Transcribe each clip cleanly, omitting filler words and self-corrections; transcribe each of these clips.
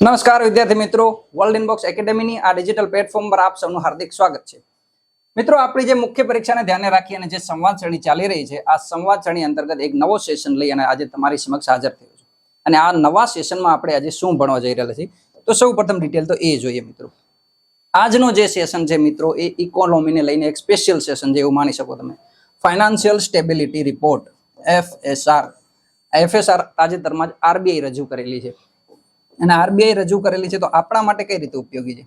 નમસ્કાર વિદ્યાર્થી મિત્રો, વર્લ્ડ ઇનબોક્સ એકેડેમીની આ ડિજિટલ પ્લેટફોર્મ પર આપ સૌનું હાર્દિક સ્વાગત છે. મિત્રો, આપણી જે મુખ્ય પરીક્ષાને ધ્યાને રાખી અને જે સંવાદ શ્રેણી ચાલી રહી છે, આ સંવાદ શ્રેણી અંતર્ગત એક નવો સેશન લઈ અને આજે તમારી સમક્ષ હાજર થયો છું. અને આ નવા સેશનમાં આપણે આજે શું ભણવા જઈ રહ્યા છીએ, તો સૌ પ્રથમ ડિટેલ તો એ જોઈએ મિત્રો. આજનો જે સેશન છે મિત્રો, એ ઇકોનોમીને લઈને એક સ્પેશિયલ સેશન છે એવું માની શકો તમે. ફાઇનાન્શિયલ સ્ટેબિલિટી રિપોર્ટ FSR તાજેતરમાં જ RBI રજૂ કરેલી છે. અને RBI રજૂ કરેલી છે તો આપણા માટે કઈ રીતે ઉપયોગી છે?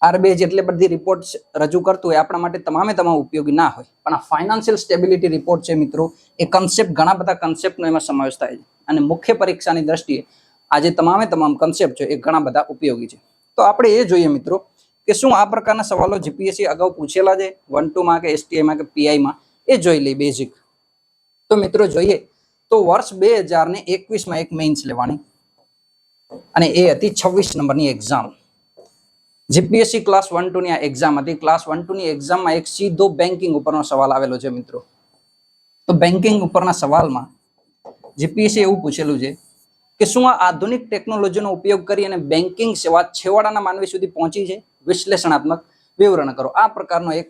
RBI જેટલી બધી રિપોર્ટ રજૂ કરતું હોય આપણા માટે તમામ ઉપયોગી ના હોય, પણ આ ફાઇનાન્શિયલ સ્ટેબિલિટી રિપોર્ટ છે મિત્રો, એ કન્સેપ્ટ ઘણા બધા કન્સેપ્ટનો એમાં સમાવેશ થાય છે. અને મુખ્ય પરીક્ષાની દ્રષ્ટિએ આજે તમામ કન્સેપ્ટ છે એ ઘણા બધા ઉપયોગી છે. તો આપણે એ જોઈએ મિત્રો કે શું આ પ્રકારના સવાલો જીપીએસસી અગાઉ પૂછેલા છે 1-2 માં કે STI માં કે PI માં, એ જોઈ લઈ બેઝિક. તો મિત્રો જોઈએ તો વર્ષ 2021 માં એક મેઇન્સ લેવાની, અને એ હતી 26 નંબરની એક્ઝામ. જીપીએસસી ક્લાસ 1-2 ની આ એક્ઝામ હતી. ક્લાસ 1-2 ની એક્ઝામમાં એક સીધો બેન્કિંગ ઉપરનો સવાલ આવેલો છે મિત્રો. તો બેન્કિંગ ઉપરના સવાલમાં જીપીએસસી એવું પૂછેલું છે કે શું આ આધુનિક ટેકનોલોજીનો ઉપયોગ કરી અને બેન્કિંગ સેવા છેવાડાના માનવી સુધી પહોંચી છે? વિશ્લેષણાત્મક વિવરણ કરો. આ પ્રકારનો એક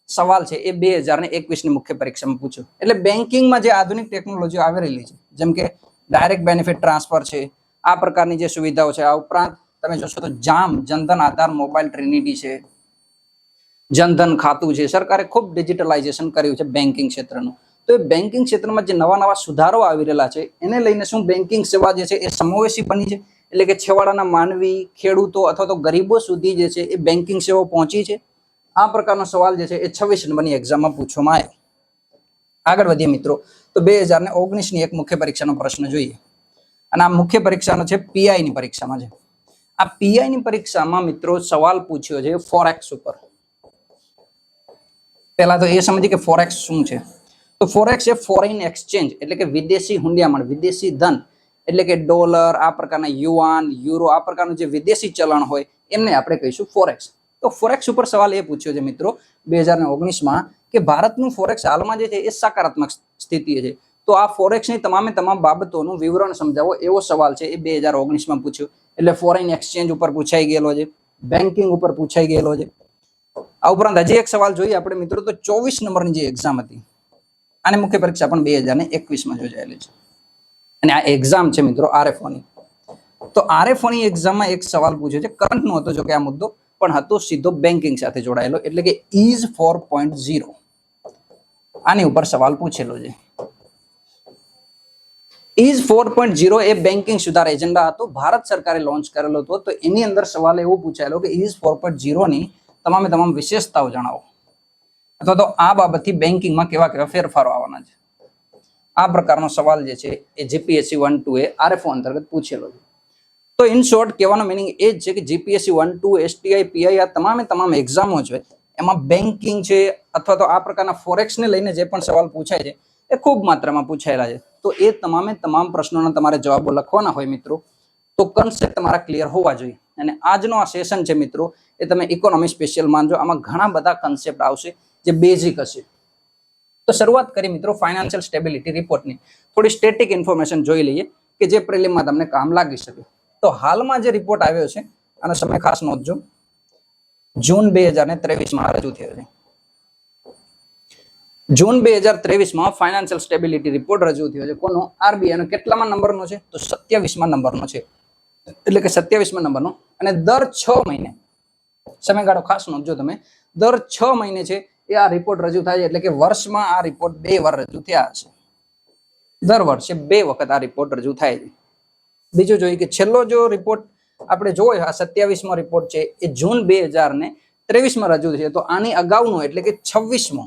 સવાલ છે એ 2021 ની મુખ્ય પરીક્ષામાં પૂછ્યો. એટલે બેન્કિંગમાં જે આધુનિક ટેકનોલોજી આવી રહેલી છે, જેમ કે ડાયરેક્ટ બેનિફિટ ટ્રાન્સફર છે, આ પ્રકારની જે સુવિધાઓ છે, આ ઉપરાંત તમે જોશો તો જામ, જનધન આધાર મોબાઈલ ટ્રિનિટી છે, જનધન ખાતું છે, સરકારે ખૂબ ડિજિટલાઇઝેશન કર્યું છે બેન્કિંગ ક્ષેત્રનું. તો એ બેન્કિંગ ક્ષેત્રમાં જે નવા સુધારો આવી રહેલા છે, એને લઈને શું બેન્કિંગ સેવા જે છે એ સમાવેશી બની છે? એટલે કે છેવાડાના માનવી, ખેડૂતો અથવા તો ગરીબો સુધી જે છે એ બેન્કિંગ સેવા પહોંચી છે? આ પ્રકારનો સવાલ જે છે એ 26 નંબરની એક્ઝામમાં પૂછવામાં આવ્યો. આગળ વધીએ મિત્રો, તો 2019 ની એક મુખ્ય પરીક્ષાનો પ્રશ્ન જોઈએ. અને આ મુખ્ય પરીક્ષાનો છે PI ની પરીક્ષામાં છે. આ PI ની પરીક્ષામાં મિત્રો સવાલ પૂછ્યો છે ફોરેક્સ ઉપર. પહેલા તો એ સમજીએ કે ફોરેક્સ શું છે. તો ફોરેક્સ એ ફોરેન એક્સચેન્જ એટલે કે વિદેશી હુંડિયામણ, વિદેશી ધન, એટલે કે ડોલર, આ પ્રકારના યુઆન, યુરો, આ પ્રકારનું જે વિદેશી ચલણ હોય એમને આપણે કહીશું ફોરેક્સ. તો ફોરેક્સ ઉપર સવાલ એ પૂછ્યો છે મિત્રો 2019 માં કે ભારતનું ફોરેક્સ હાલમાં જે છે એ સકારાત્મક સ્થિતિએ છે. તો આ ફોરેક્સની તમામ બાબતોનું વિવરણ સમજાવો, એવો સવાલ છે એ 2019 માં પૂછ્યો. એટલે ફોરેન એક્સચેન્જ ઉપર પૂછાઈ ગયેલો છે, બેન્કિંગ ઉપર પૂછાઈ ગયેલો છે. આ ઉપરાંત હજી એક સવાલ જોઈએ આપણે મિત્રો, તો 24 નંબરની જે એક્ઝામ હતી, આની મુખ્ય પરીક્ષા પણ 2021 માં યોજાયેલી છે. અને આ એક્ઝામ છે મિત્રો RFO ની. તો RFO ની એક્ઝામમાં એક સવાલ પૂછ્યો છે, કરંટ નો હતો જો કે આ મુદ્દો, પણ હતો સીધો બેન્કિંગ સાથે જોડાયેલો, એટલે કે ઇઝ 4.0. આની ઉપર સવાલ પૂછેલો છે. ઇઝ 4.0 એ બેન્કિંગ સુધાર એજન્ડા હતો, ભારત સરકારે લોન્ચ કરેલો હતો. તો એની અંદર સવાલ એવો પૂછાયેલો કે ઇઝ 4.0 ની તમામ વિશેષતાઓ જણાવો, અથવા તો આ બાબતથી બેન્કિંગમાં કેવા ફેરફારો આવવાના છે. આ પ્રકારનો સવાલ જે છે એ જીપીએસસી 1-2 એ RFO અંતર્ગત પૂછેલો છે. તો ઇન શોર્ટ કહેવાનો મિનિંગ એ જ છે કે જીપીએસસી 1-2, STI, PI, આ તમામ એક્ઝામો છે એમાં બેન્કિંગ છે અથવા તો આ પ્રકારના ફોરેક્સને લઈને જે પણ સવાલ પૂછાય છે એ ખૂબ માત્રામાં પૂછાયેલા છે. તો એ તમામ પ્રશ્નોના તમારે જવાબો લખવાના હોય મિત્રો, તો કન્સેપ્ટ તમારા ક્લિયર હોવા જોઈએ. અને આજનો આ સેશન છે મિત્રો, એ તમે ઇકોનોમી સ્પેશિયલ માનજો. આમાં ઘણા બધા કન્સેપ્ટ આવશે જે બેઝિક હશે. તો શરૂઆત કરી મિત્રો ફાઇનાન્શિયલ સ્ટેબિલિટી રિપોર્ટની. થોડી સ્ટેટિક ઇન્ફોર્મેશન જોઈ લઈએ કે જે પ્રિલિમમાં તમને કામ લાગી શકે. તો હાલમાં જે રિપોર્ટ આવ્યો છે, આનો સમય ખાસ નોંધજો, જૂન 2023 માં રજૂ થયો છે. જૂન 2023 માં ફાઇનાન્શિયલ સ્ટેબિલિટી રિપોર્ટ રજૂ થયો છે. કોનો? RBI નો. કેટલામાં નંબરનો છે? તો 27માં નંબરનો છે. એટલે કે 27માં નંબરનો. અને દર 6 મહિને, સમયગાળો ખાસ નોંધજો તમે, દર 6 મહિને છે એ આ રિપોર્ટ રજૂ થાય છે. એટલે કે વર્ષમાં આ રિપોર્ટ 2 વાર રજૂ થયા હશે. દર વર્ષે 2 વખત આ રિપોર્ટ રજૂ થાય છે. બીજું જોઈએ કે છેલ્લો જો રિપોર્ટ આપણે જોયો, આ 27મો રિપોર્ટ છે એ જૂન 2023 માં રજૂ થયો. તો આની અગાઉનો એટલે કે 26મો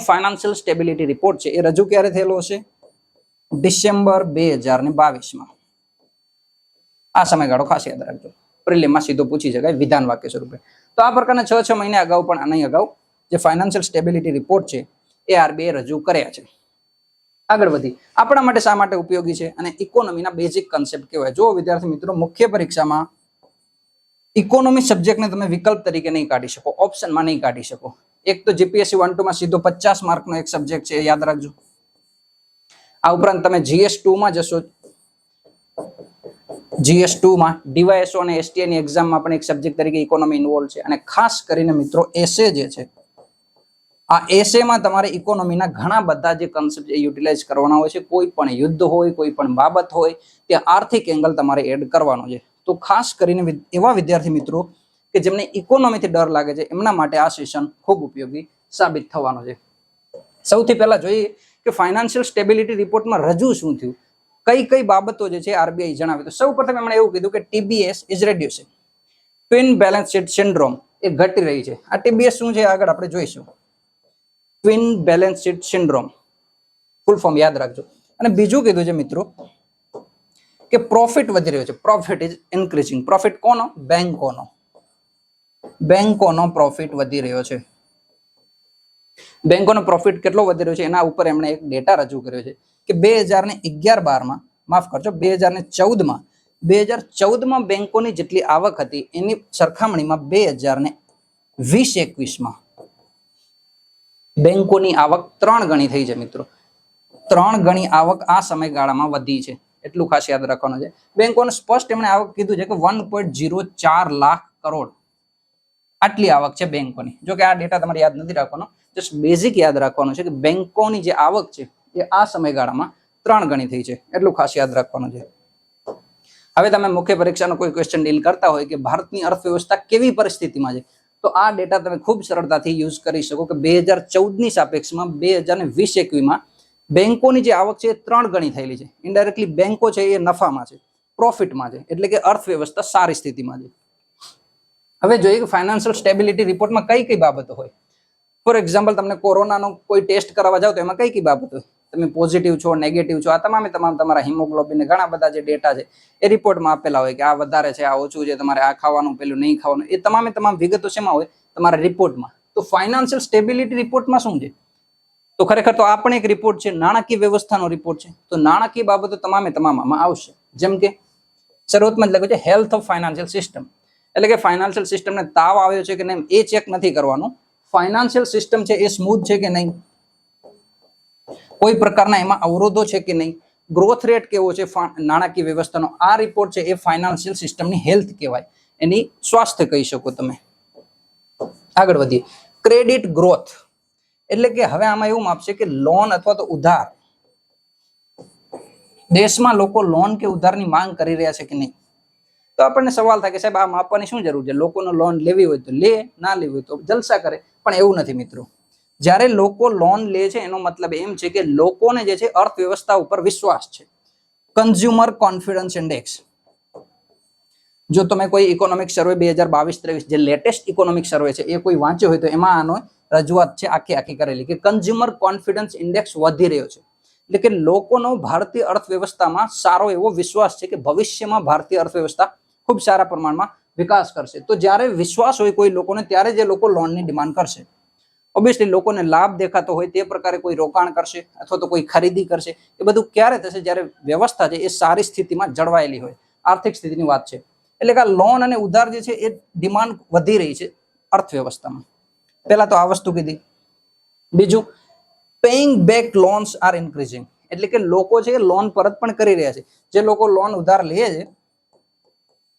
ફાઇનાન્શિયલ સ્ટેબિલિટી રિપોર્ટ છે એ રજૂ ક્યારે થયેલો હશે? ડિસેમ્બર 2022 માં. આ સમયગાળો ખાસ યાદ રાખજો, પ્રિલિમમાં સીધો પૂછી શકાય વિધાન વાક્ય સ્વરૂપે. તો આ પ્રકારના 6 મહિને અગાઉ પણ આની અગાઉ જે ફાઇનાન્શિયલ સ્ટેબિલિટી રિપોર્ટ છે એ RBI રજૂ કર્યા છે. આગળ વધી આપણા માટે શા માટે ઉપયોગી છે અને ઇકોનોમીના બેઝિક કન્સેપ્ટ કેવાય. જો વિદ્યાર્થી મિત્રો, મુખ્ય પરીક્ષામાં ઇકોનોમી સબ્જેક્ટને તમે વિકલ્પ તરીકે નહીં કાઢી શકો, ઓપ્શનમાં નહીં કાઢી શકો. એક તો જીપીએસસી 1-2 માં સીધો 50 માર્કનો એક સબ્જેક્ટ છે, યાદ રાખજો. આ ઉપરાંત તમે GS 2 માં જશો GS2 માં DYSO અને STI ની એક્ઝામમાં પણ એક સબ્જેક્ટ તરીકે ઇકોનોમી ઇન્વોલ્વ છે. અને ખાસ કરીને મિત્રો એસે જે છે, આ એસેમાં તમારે ઇકોનોમીના ઘણા બધા જે કન્સેપ્ટ યુટિલાઇઝ કરવાના હોય છે. કોઈ પણ યુદ્ધ હોય, કોઈ પણ બાબત હોય, ત્યાં આર્થિક એંગલ તમારે એડ કરવાનો છે. તો ખાસ કરીને એવા વિદ્યાર્થી મિત્રો કે જેમને ઇકોનોમીથી ડર લાગે છે, એમના માટે આ સેશન ખૂબ ઉપયોગી સાબિત થવાનો છે. સૌથી પહેલા જોઈએ કે ફાઇનાન્શિયલ સ્ટેબિલિટી રિપોર્ટમાં રજૂ શું થયું, કઈ કઈ બાબતો જે છે આરબીઆઈ જણાવે. તો સૌ પ્રથમ એમણે એવું કીધું કે TBS is reducing, twin balance sheet syndrome એ ઘટી રહી છે. આ TBS શું છે આગળ આપણે જોઈશું. Twin balance sheet syndrome full form યાદ રાખજો. અને બીજું કીધું છે મિત્રો કે પ્રોફિટ વધી રહ્યો છે, પ્રોફિટ ઇઝ ઇન્ક્રીઝિંગ. પ્રોફિટ કોનો? બેંકોનો પ્રોફિટ વધી રહ્યો છે. બેંકોનો પ્રોફિટ કેટલો વધી રહ્યો છે એના ઉપર એમણે એક ડેટા રજૂ કર્યો છે કે 2011-12માં, માફ કરજો 2014માં બેંકોની જેટલી આવક હતી એની સરખામણીમાં 2020-21માં બેંકોની આવક 3 ગણી થઈ છે મિત્રો. 3 ગણી આવક આ સમયગાળામાં વધી છે, એટલું ખાસ યાદ રાખવાનું છે. બેંકોને સ્પષ્ટ એમણે આવક કીધું છે કે 1.04 લાખ કરોડ આટલી આવક છે બેંકોની. જો કે આ ડેટા તમારે યાદ નથી રાખવાનો, જસ્ટ બેઝિક યાદ રાખવાનું છે કે બેંકોની જે આવક છે એ આ સમયગાળામાં 3 ગણી થઈ છે, એટલું ખાસ યાદ રાખવાનું છે. હવે તમે મુખ્ય પરીક્ષાનો કોઈ ક્વેશ્ચન ડીલ કરતા હોય કે ભારતની અર્થવ્યવસ્થા કેવી પરિસ્થિતિમાં છે, તો આ ડેટા તમે ખૂબ સરળતાથી યુઝ કરી શકો કે 2014ની સાપેક્ષમાં 2020-21માં બેંકોની જે આવક છે એ 3 ગણી થયેલી છે. ઇનડાયરેક્ટલી બેંકો છે એ નફામાં છે, પ્રોફિટમાં છે, એટલે કે અર્થવ્યવસ્થા સારી સ્થિતિમાં છે. હવે જોઈએ કે ફાઇનાન્શિયલ સ્ટેબિલિટી રિપોર્ટમાં કઈ કઈ બાબતો હોય. ફોર એક્ઝામ્પલ, તમને કોરોનાનો કોઈ ટેસ્ટ કરાવવા જાવ તો એમાં કઈ કઈ બાબત હોય, તમે પોઝિટિવ છો, નેગેટિવ છો, આ તમામ તમારા હિમોગ્લોબિન ઘણા બધા જે ડેટા છે એ રિપોર્ટમાં આપેલા હોય કે આ વધારે છે, આ ઓછું છે, તમારે આ ખાવાનું, પેલું નહીં ખાવાનું, એ તમામ વિગતો શેમાં હોય? તમારા રિપોર્ટમાં. તો ફાઇનાન્શિયલ સ્ટેબિલિટી રિપોર્ટમાં શું છે? તો ખરેખર તો આ પણ એક રિપોર્ટ છે, નાણાકીય વ્યવસ્થાનો રિપોર્ટ છે. તો નાણાકીય બાબતો તમામ આમાં આવશે. જેમ કે શરૂઆતમાં જ લખ્યું છે હેલ્થ ઓફ ફાઇનાન્શિયલ સિસ્ટમ, એટલે કે ફાઇનાન્શિયલ સિસ્ટમને તાવ આવ્યો છે કે નહીં એ ચેક નથી કરવાનું. ફાઇનાન્શિયલ સિસ્ટમ છે એ સ્મૂથ છે કે નહીં, કોઈ પ્રકારના એમાં અવરોધો છે કે નહીં, ગ્રોથ રેટ કેવો છે નાણાકીય વ્યવસ્થાનો, આ રિપોર્ટ છે એ ફાઇનાન્શિયલ સિસ્ટમની હેલ્થ કહેવાય, એની સ્વાસ્થ્ય કહી શકો તમે. આગળ વધીએ. ક્રેડિટ ગ્રોથ એટલે કે હવે આમાં એવું માપશે કે લોન અથવા તો ઉધાર, દેશમાં લોકો લોન કે ઉધારની માંગ કરી રહ્યા છે કે નહીં. તો આપણને સવાલ થાય કે સાહેબ આ માપવાની શું જરૂર છે, લોકોને લોન લેવી હોય તો લે, ના લેવી હોય તો જલસા કરે. પણ એવું નથી મિત્રો. જ્યારે લોકો લોન લે છે એનો મતલબ એમ છે કે લોકોને જે છે અર્થવ્યવસ્થા ઉપર વિશ્વાસ છે. કન્ઝ્યુમર કોન્ફિડન્સ ઇન્ડેક્સ, જો તમે કોઈ ઇકોનોમિક સર્વે 2022-23 જે લેટેસ્ટ ઇકોનોમિક સર્વે છે એ કોઈ વાંચ્યો હોય તો એમાં આનો રજૂઆત છે આખી કરેલી કે કન્ઝ્યુમર કોન્ફિડન્સ ઇન્ડેક્સ વધી રહ્યો છે. એટલે કે લોકોનો ભારતીય અર્થવ્યવસ્થામાં સારો એવો વિશ્વાસ છે કે ભવિષ્યમાં ભારતીય અર્થવ્યવસ્થા ખૂબ સારા પ્રમાણમાં વિકાસ કરશે. તો જ્યારે વિશ્વાસ હોય કોઈ લોકોને ત્યારે જે લોકો લોનની ડિમાન્ડ કરશે. ઓબ્વિયસલી લોકોને લાભ દેખાતો હોય તે પ્રકારે કોઈ રોકાણ કરશે અથવા તો કોઈ ખરીદી કરશે. એ બધું ક્યારે થશે? જ્યારે વ્યવસ્થા છે એ સારી સ્થિતિમાં જળવાયેલી હોય, આર્થિક સ્થિતિની વાત છે. એટલે કે આ લોન અને ઉધાર જે છે એ ડિમાન્ડ વધી રહી છે અર્થવ્યવસ્થામાં. પહેલા તો આ વસ્તુ કીધી. બીજું, paying back loans are increasing, એટલે કે લોકો છે લોન પરત પણ કરી રહ્યા છે. જે લોકો લોન ઉધાર લે છે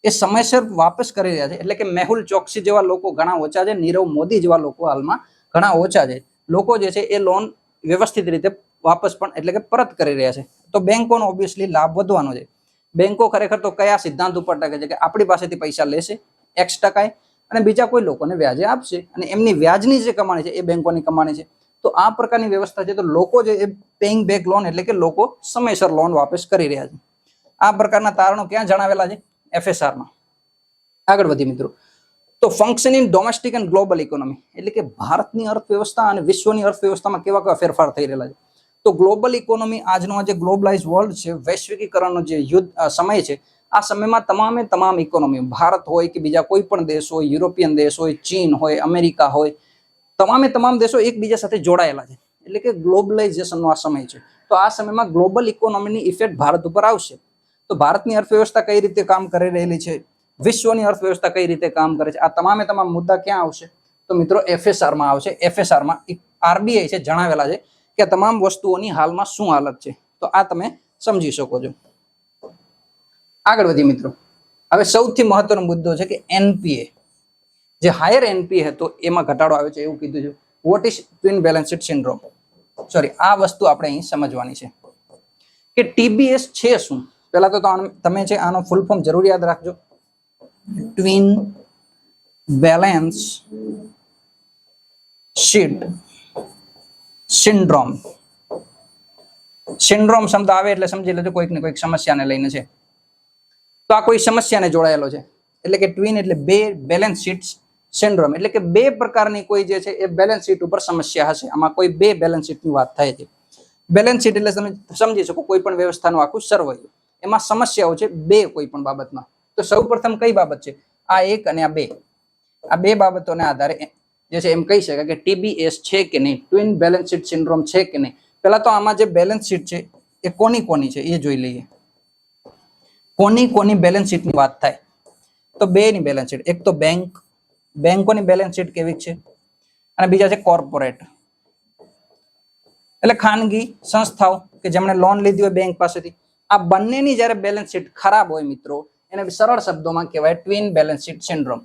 એ સમયસર વાપસ કરી રહ્યા છે. એટલે કે મેહુલ ચોકસી જેવા લોકો ઘણા ઓછા છે, નીરવ મોદી જેવા લોકો હાલમાં ઘણા ઓછા છે. લોકો જે છે એ લોન વ્યવસ્થિત રીતે વાપસ પણ એટલે કે પરત કરી રહ્યા છે. તો બેંકોનો ઓબ્વિયસલી લાભ વધવાનો છે. બેંકો ખરેખર તો કયા સિદ્ધાંત ઉપર ટકે છે કે આપણી પાસેથી પૈસા લેશે X% અને બીજા કોઈ લોકોને વ્યાજે આપશે, અને એમની વ્યાજની જે કમાણી છે એ બેંકોની કમાણી છે. તો આ પ્રકારની વ્યવસ્થા છે. તો લોકો જે એ પેઇંગ બેક લોન એટલે કે લોકો સમયસર લોન વાપસ કરી રહ્યા છે. આ પ્રકારના તારણો ક્યાં જણાવેલા છે? FSRમાં. આગળ વધી મિત્રો. તો functioning domestic and global economy, એટલે કે ભારતની અર્થવ્યવસ્થા અને વિશ્વની અર્થવ્યવસ્થામાં કેવા ફેરફાર થઈ રહેલા છે. તો ગ્લોબલ ઇકોનોમી, આજનો જે ગ્લોબલાઇઝ વર્લ્ડ છે, વૈશ્વિકીકરણનો જે સમય છે, આ સમયમાં તમામ ઇકોનોમી, ભારત હોય કે બીજા કોઈ પણ દેશ હોય, યુરોપિયન દેશ હોય, ચીન હોય, અમેરિકા હોય, તમામ દેશો એકબીજા સાથે જોડાયેલા છે. એટલે કે ગ્લોબલાઇઝેશનનો આ સમય છે. તો આ સમયમાં ગ્લોબલ ઇકોનોમીની ઇફેક્ટ ભારત ઉપર આવશે. તો ભારતની અર્થવ્યવસ્થા કઈ રીતે કામ કરી રહેલી છે, વિશ્વની અર્થવ્યવસ્થા કઈ રીતે કામ કરે છે, આ તમામ મુદ્દા ક્યાં આવશે? તો મિત્રો FSRમાં આવશે. FSRમાં RBI છે જણાવેલા છે કે તમામ વસ્તુઓની હાલમાં શું હાલત છે. તો આ તમે સમજી શકો છો. આગળ વધીએ મિત્રો. હવે સૌથી મહત્વનો મુદ્દો છે કે એનપીએ, જે હાયર એનપીએ હતો એમાં ઘટાડો આવે છે એવું કીધું છે. What is twin balance sheet syndrome? Sorry, આ વસ્તુ આપણે અહીં સમજવાની છે કે ટીબીએસ છે શું. પહેલા તો તમે છે આનો ફૂલ ફોર્મ જરૂર યાદ રાખજો. Twin balance sheet syndrome. Syndrome શબ્દ આવે એટલે સમજી લેજો કોઈક ને કોઈક સમસ્યાને લઈને છે. તો આ કોઈ સમસ્યાને જોડાયેલો છે. એટલે કે ટ્વિન એટલે બે, બેલેન્સ શીટ સિન્ડ્રોમ એટલે કે બે પ્રકારની કોઈ જે છે એ બેલેન્સ શીટ ઉપર સમસ્યા હશે. આમાં કોઈ બે બેલેન્સ શીટની વાત થાય છે. બેલેન્સ શીટ એટલે તમે સમજી શકો કોઈ પણ વ્યવસ્થાનું આખું સરવૈયું, એમાં સમસ્યાઓ છે બે કોઈ પણ બાબતમાં. તો સૌપ્રથમ કઈ બાબત છે? આ એક અને આ બે. આ બે બાબતોને આધારે જે છે એમ કહી શકાય કે ટીબીએસ છે કે નહીં, ટ્વિન બેલેન્સ શીટ સિન્ડ્રોમ છે કે નહીં. પહેલા તો આમાં જે બેલેન્સ શીટ છે એ કોની કોની છે એ જોઈ લઈએ. કોની કોની બેલેન્સ શીટની વાત થાય તો બે ની બેલેન્સ શીટ. એક તો બેંકોની બેલેન્સ શીટ કેવી છે, અને બીજા છે કોર્પોરેટ એટલે ખાનગી સંસ્થાઓ કે જેમણે લોન લીધી હોય બેંક પાસેથી. આ બંનેની જ્યારે બેલેન્સ શીટ ખરાબ હોય મિત્રો, એને સરળ શબ્દોમાં કહેવાય ટ્વિન બેલેન્સ શીટ સિન્ડ્રોમ.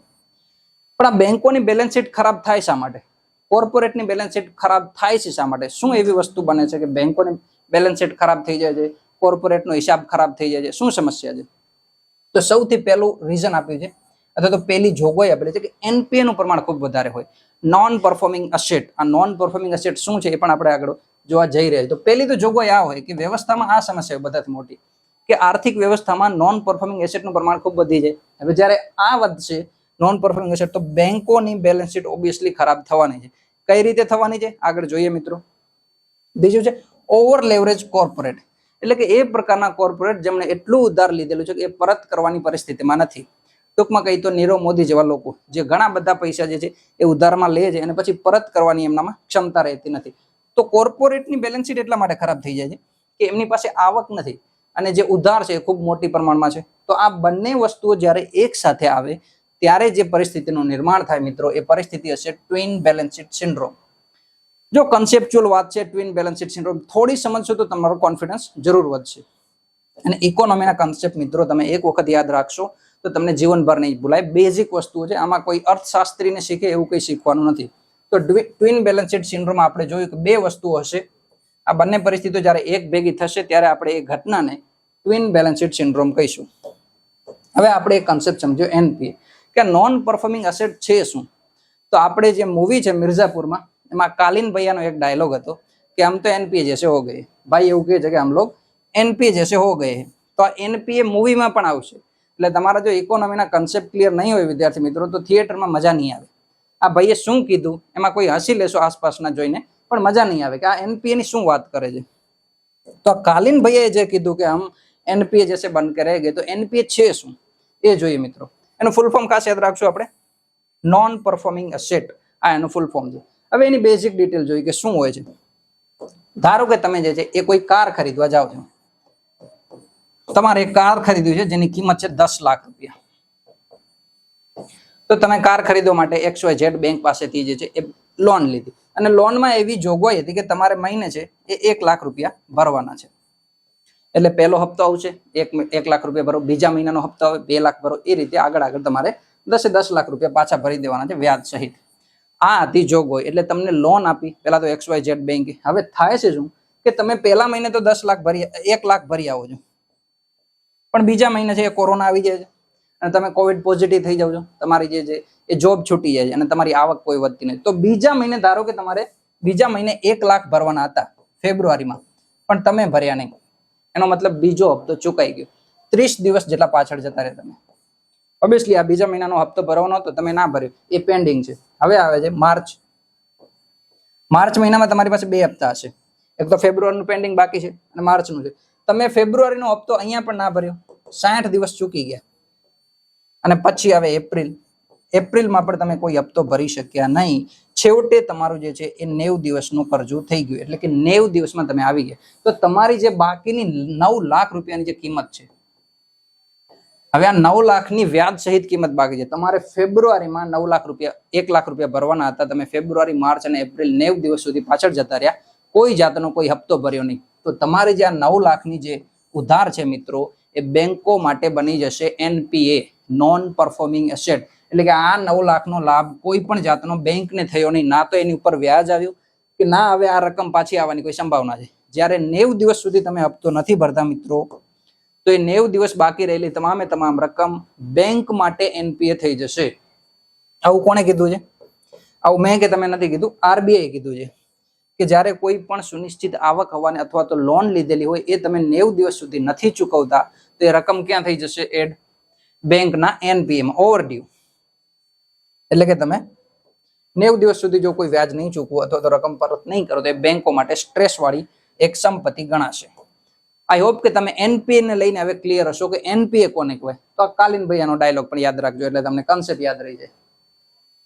પણ આ બેંકોની બેલેન્સ શીટ ખરાબ થાય શા માટે? કોર્પોરેટની બેલેન્સ શીટ ખરાબ થાય છે શા માટે? શું એવી વસ્તુ બને છે કે બેંકોની બેલેન્સ શીટ ખરાબ થઈ જાય છે, કોર્પોરેટનો હિસાબ ખરાબ થઈ જાય છે? શું સમસ્યા છે? તો સૌથી પહેલું રીઝન આપ્યું છે અથવા તો પહેલી જોગવાઈ આપેલી છે કે એનપીએ નું પ્રમાણ ખૂબ વધારે હોય. Non performing asset. આ નોન પરફોર્મિંગ અસેટ શું છે એ પણ આપણે આગળ જોવા જઈ રહ્યા. તો પહેલી તો જોગવાઈ આ હોય કે વ્યવસ્થામાં આ સમસ્યા બધાથી મોટી કે આર્થિક વ્યવસ્થામાં નોન પરફોર્મિંગ એસેટનું પ્રમાણ ખૂબ વધી જાય. હવે જ્યારે આ વધશે નોન પરફોર્મિંગ એસેટ, તો બેંકોની બેલેન્સ શીટ ઓબ્વિયસલી ખરાબ થવાની છે. કઈ રીતે થવાની છે આગળ જોઈએ મિત્રો. બીજું છે ઓવર લેવરેજ કોર્પોરેટ એટલે કે એ પ્રકારના કોર્પોરેટ જેમણે એટલું ઉધાર લીધેલું છે કે એ પરત કરવાની પરિસ્થિતિમાં નથી. ટૂંકમાં કહી તો નીરવ મોદી જેવા લોકો જે ઘણા બધા પૈસા જે છે એ ઉધારમાં લે છે અને પછી પરત કરવાની એમનામાં ક્ષમતા રહેતી નથી. તો કોર્પોરેટની બેલેન્સ શીટ એટલા માટે ખરાબ થઈ જાય છે કે એમની પાસે આવક નથી અને જે ઉધાર છે એ ખૂબ મોટી પ્રમાણમાં છે. તો આ બંને વસ્તુઓ જ્યારે એક સાથે આવે ત્યારે જે પરિસ્થિતિનું નિર્માણ થાય મિત્રો, એ પરિસ્થિતિ હશે ટ્વિન બેલેન્સ શીટ સિન્ડ્રોમ. જો કન્સેપ્ચ્યુઅલ વાત છે ટ્વિન બેલેન્સ શીટ સિન્ડ્રોમ, થોડી સમજશો તો તમારો કોન્ફિડન્સ જરૂર વધશે. અને ઇકોનોમીના કન્સેપ્ટ મિત્રો તમે એક વખત યાદ રાખશો તો તમને જીવનભર નહીં ભૂલાય. બેઝિક વસ્તુઓ છે, આમાં કોઈ અર્થશાસ્ત્રીને શીખે એવું કંઈ શીખવાનું નથી. તો ટ્વિન બેલેન્સ શીટ સિન્ડ્રોમ આપણે જોયું કે બે વસ્તુઓ હશે. આ બંને પરિસ્થિતિઓ જ્યારે એક ભેગી થશે ત્યારે આપણે એ ઘટનાને ટ્વિન બેલેન્સ શીટ સિન્ડ્રોમ કહીશું. હવે આપણે એક કન્સેપ્ટ સમજ્યો એનપીએ કે નોન પરફોર્મિંગ અસેટ છે શું. તો આપણે જે મૂવી છે મિર્ઝાપુરમાં, એમાં કાલીન ભૈયાનો એક ડાયલોગ હતો કે હમ તો એનપીએ જैसे हो गए. ભાઈ એવું કહે છે કે હમ લોગ એનપીએ जैसे हो गए. તો આ એનપીએ મૂવીમાં પણ આવશે. એટલે તમારા જો ઇકોનોમીના કન્સેપ્ટ ક્લિયર નહીં હોય વિદ્યાર્થી મિત્રો, તો થિયેટરમાં મજા નહીં આવે. આ ભાઈએ શું કીધું એમાં કોઈ હસી લેશો આસપાસના જોઈને, પણ મજા નહીં આવે કે આ એનપીએ ની શું વાત કરે છે. તો આ કાલીન ભૈયાએ જે કીધું કે હમ એનપીએ जैसे બન કે રહે ગયે, તો એનપીએ છે શું એ જોઈએ મિત્રો. એનું ફૂલ ફોર્મ ખાસ યાદ રાખશું આપણે, નોન પરફોર્મિંગ અસેટ. આ એનું ફૂલ ફોર્મ છે. હવે એની બેઝિક ડિટેલ જોઈએ કે શું હોય છે. ધારો કે તમે જે છે એ કોઈ કાર ખરીદવા જાઓ છો. તમારે એક કાર ખરીદવી છે જેની કિંમત છે 10 લાખ રૂપિયા. તો તમે કાર ખરીદવા માટે XYZ બેંક પાસેથી જે છે એ લોન લીધી, અને લોનમાં એવી જોગવાઈ હતી કે તમારે મહિને છે એ 1 લાખ રૂપિયા ભરવાના છે. એટલે પહેલો હપ્તો આવશે 1 લાખ રૂપિયા ભરો, બીજા મહિનાનો હપ્તો આવે 2 લાખ ભરો, એ રીતે આગળ તમારે 10 લાખ રૂપિયા પાછા ભરી દેવાના છે વ્યાજ સહિત. આ હતી જોગવાઈ. એટલે તમને લોન આપી પેલા તો XYZ બેંકે. હવે થાય છે શું કે તમે પહેલા મહિને તો 1 લાખ ભરી આવો છો, પણ બીજા મહિને છે એ કોરોના આવી જાય છે અને તમે કોવિડ પોઝિટિવ થઈ જાવ છો. તમારી જે છે એ જોબ છૂટી જાય છે અને તમારી આવક કોઈ વધતી નથી. તો બીજા મહિને ધારો કે તમારે બીજા મહિને 1 લાખ ભરવાના હતા ફેબ્રુઆરીમાં, પણ તમે ભર્યા નહીં. એનો મતલબ બીજો હપ્તો ચૂકાઈ ગયો. 30 દિવસ જેટલા પાછળ જતા રહે તમે. ઓબ્વિયસલી આ બીજા મહિનાનો હપ્તો ભરવાનો હતો, તમે ના ભર્યો, એ પેન્ડિંગ છે. હવે આવે છે માર્ચ મહિનામાં તમારી પાસે 2 હપ્તા હશે. એક તો ફેબ્રુઆરીનું પેન્ડિંગ બાકી છે અને માર્ચનું છે. તમે ફેબ્રુઆરીનો હપ્તો અહીંયા પણ ના ભર્યો, 60 દિવસ ચૂકી ગયા. અને પછી આવે એપ્રિલમાં પણ તમે કોઈ હપ્તો ભરી શક્યા નહીં. છેવટે તમારું જે છે એ 90 દિવસનું કરજું થઈ ગયું. એટલે કે 90 દિવસમાં તમે આવી ગયા. તો તમારી જે બાકીની 9 લાખ રૂપિયાની જે કિંમત છે, હવે આ 9 લાખની વ્યાજ સહિત કિંમત બાકી છે. તમારે ફેબ્રુઆરીમાં 1 લાખ રૂપિયા ભરવાના હતા. તમે ફેબ્રુઆરી, માર્ચ અને એપ્રિલ 90 દિવસ સુધી પાછળ જતા રહ્યા, કોઈ જાતનો કોઈ હપ્તો ભર્યો નહીં. તો તમારી જે આ 9 લાખની જે ઉધાર છે મિત્રો, એ બેંકો માટે બની જશે NPA, નોન પરફોર્મિંગ એસેટ. એટલે કે આ 9 લાખનો લાભ કોઈ પણ જાતનો બેંકને થયો નહીં, ના તો એની ઉપર વ્યાજ આવ્યું કે ના હવે આ રકમ પાછી આવવાની કોઈ સંભાવના છે. જ્યારે 90 દિવસ સુધી તમે હપ્તો નથી ભરતા મિત્રો, તો એ 90 દિવસ બાકી રહેલી તમામે તમામ રકમ બેંક માટે NPA થઈ જશે. આવું કોણે કીધું છે? આવું મેં કે તમે નથી કીધું, RBI કીધું છે કે જ્યારે કોઈ પણ સુનિશ્ચિત આવક હોવાની અથવા તો લોન લીધેલી હોય એ તમે 90 દિવસ સુધી નથી ચૂકવતા તો એ રકમ ક્યાં થઈ જશે? એડ બેંકના NPA માં, ઓવરડ્યુ. એટલે કે તમે 90 દિવસ સુધી જો કોઈ વ્યાજ નહીં ચૂકવો અથવા તો રકમ પરત નહીં કરો તો એ બેંકો માટે સ્ટ્રેસ વાળી એક સંપત્તિ ગણાશે. આઈ હોપ કે તમે NPA ને લઈને હવે ક્લિયર હશો કે NPA કોને કહેવાય. તો આ કાલીન ભૈયાનો ડાયલોગ પણ યાદ રાખજો એટલે તમને કન્સેપ્ટ યાદ રહી જાય.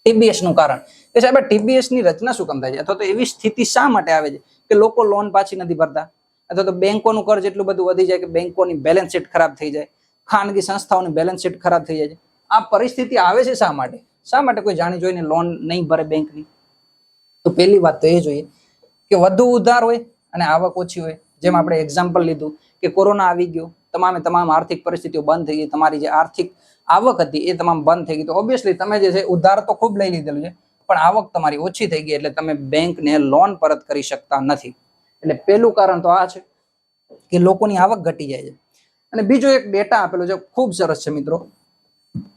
TBS નું કારણ કે સાહેબ TBS ની રચના શું કામ થાય છે અથવા તો એવી સ્થિતિ શા માટે આવે છે કે લોકો લોન પાછી નથી ભરતા અથવા તો બેંકોનું કર્જ એટલું બધું વધી જાય કે બેંકોની બેલેન્સ શીટ ખરાબ થઈ જાય, ખાનગી સંસ્થાઓની બેલેન્સ શીટ ખરાબ થઈ જાય છે. આ પરિસ્થિતિ આવે છે શા માટે? શા માટે કોઈ જાણી જોઈને લોન નહીં ભરે બેંકની? તો પહેલી વાત તો એ જોઈએ કે વધુ ઉધાર હોય અને આવક ઓછી હોય. જેમ આપણે એક્ઝામ્પલ લીધું કે કોરોના આવી ગયો, તમામ આર્થિક પરિસ્થિતિઓ બંધ થઈ ગઈ, તમારી જે આર્થિક આવક હતી એ તમામ બંધ થઈ ગઈ, તો ઓબ્વિયસલી તમે જે છે ઉધાર તો ખૂબ લઈ લીધેલું છે પણ આવક તમારી ઓછી થઈ ગઈ એટલે તમે બેંકને લોન પરત કરી શકતા નથી. એટલે પહેલું કારણ તો આ છે કે લોકોની આવક ઘટી જાય છે. અને બીજો એક ડેટા આપેલો છે, ખૂબ સરસ છે મિત્રો.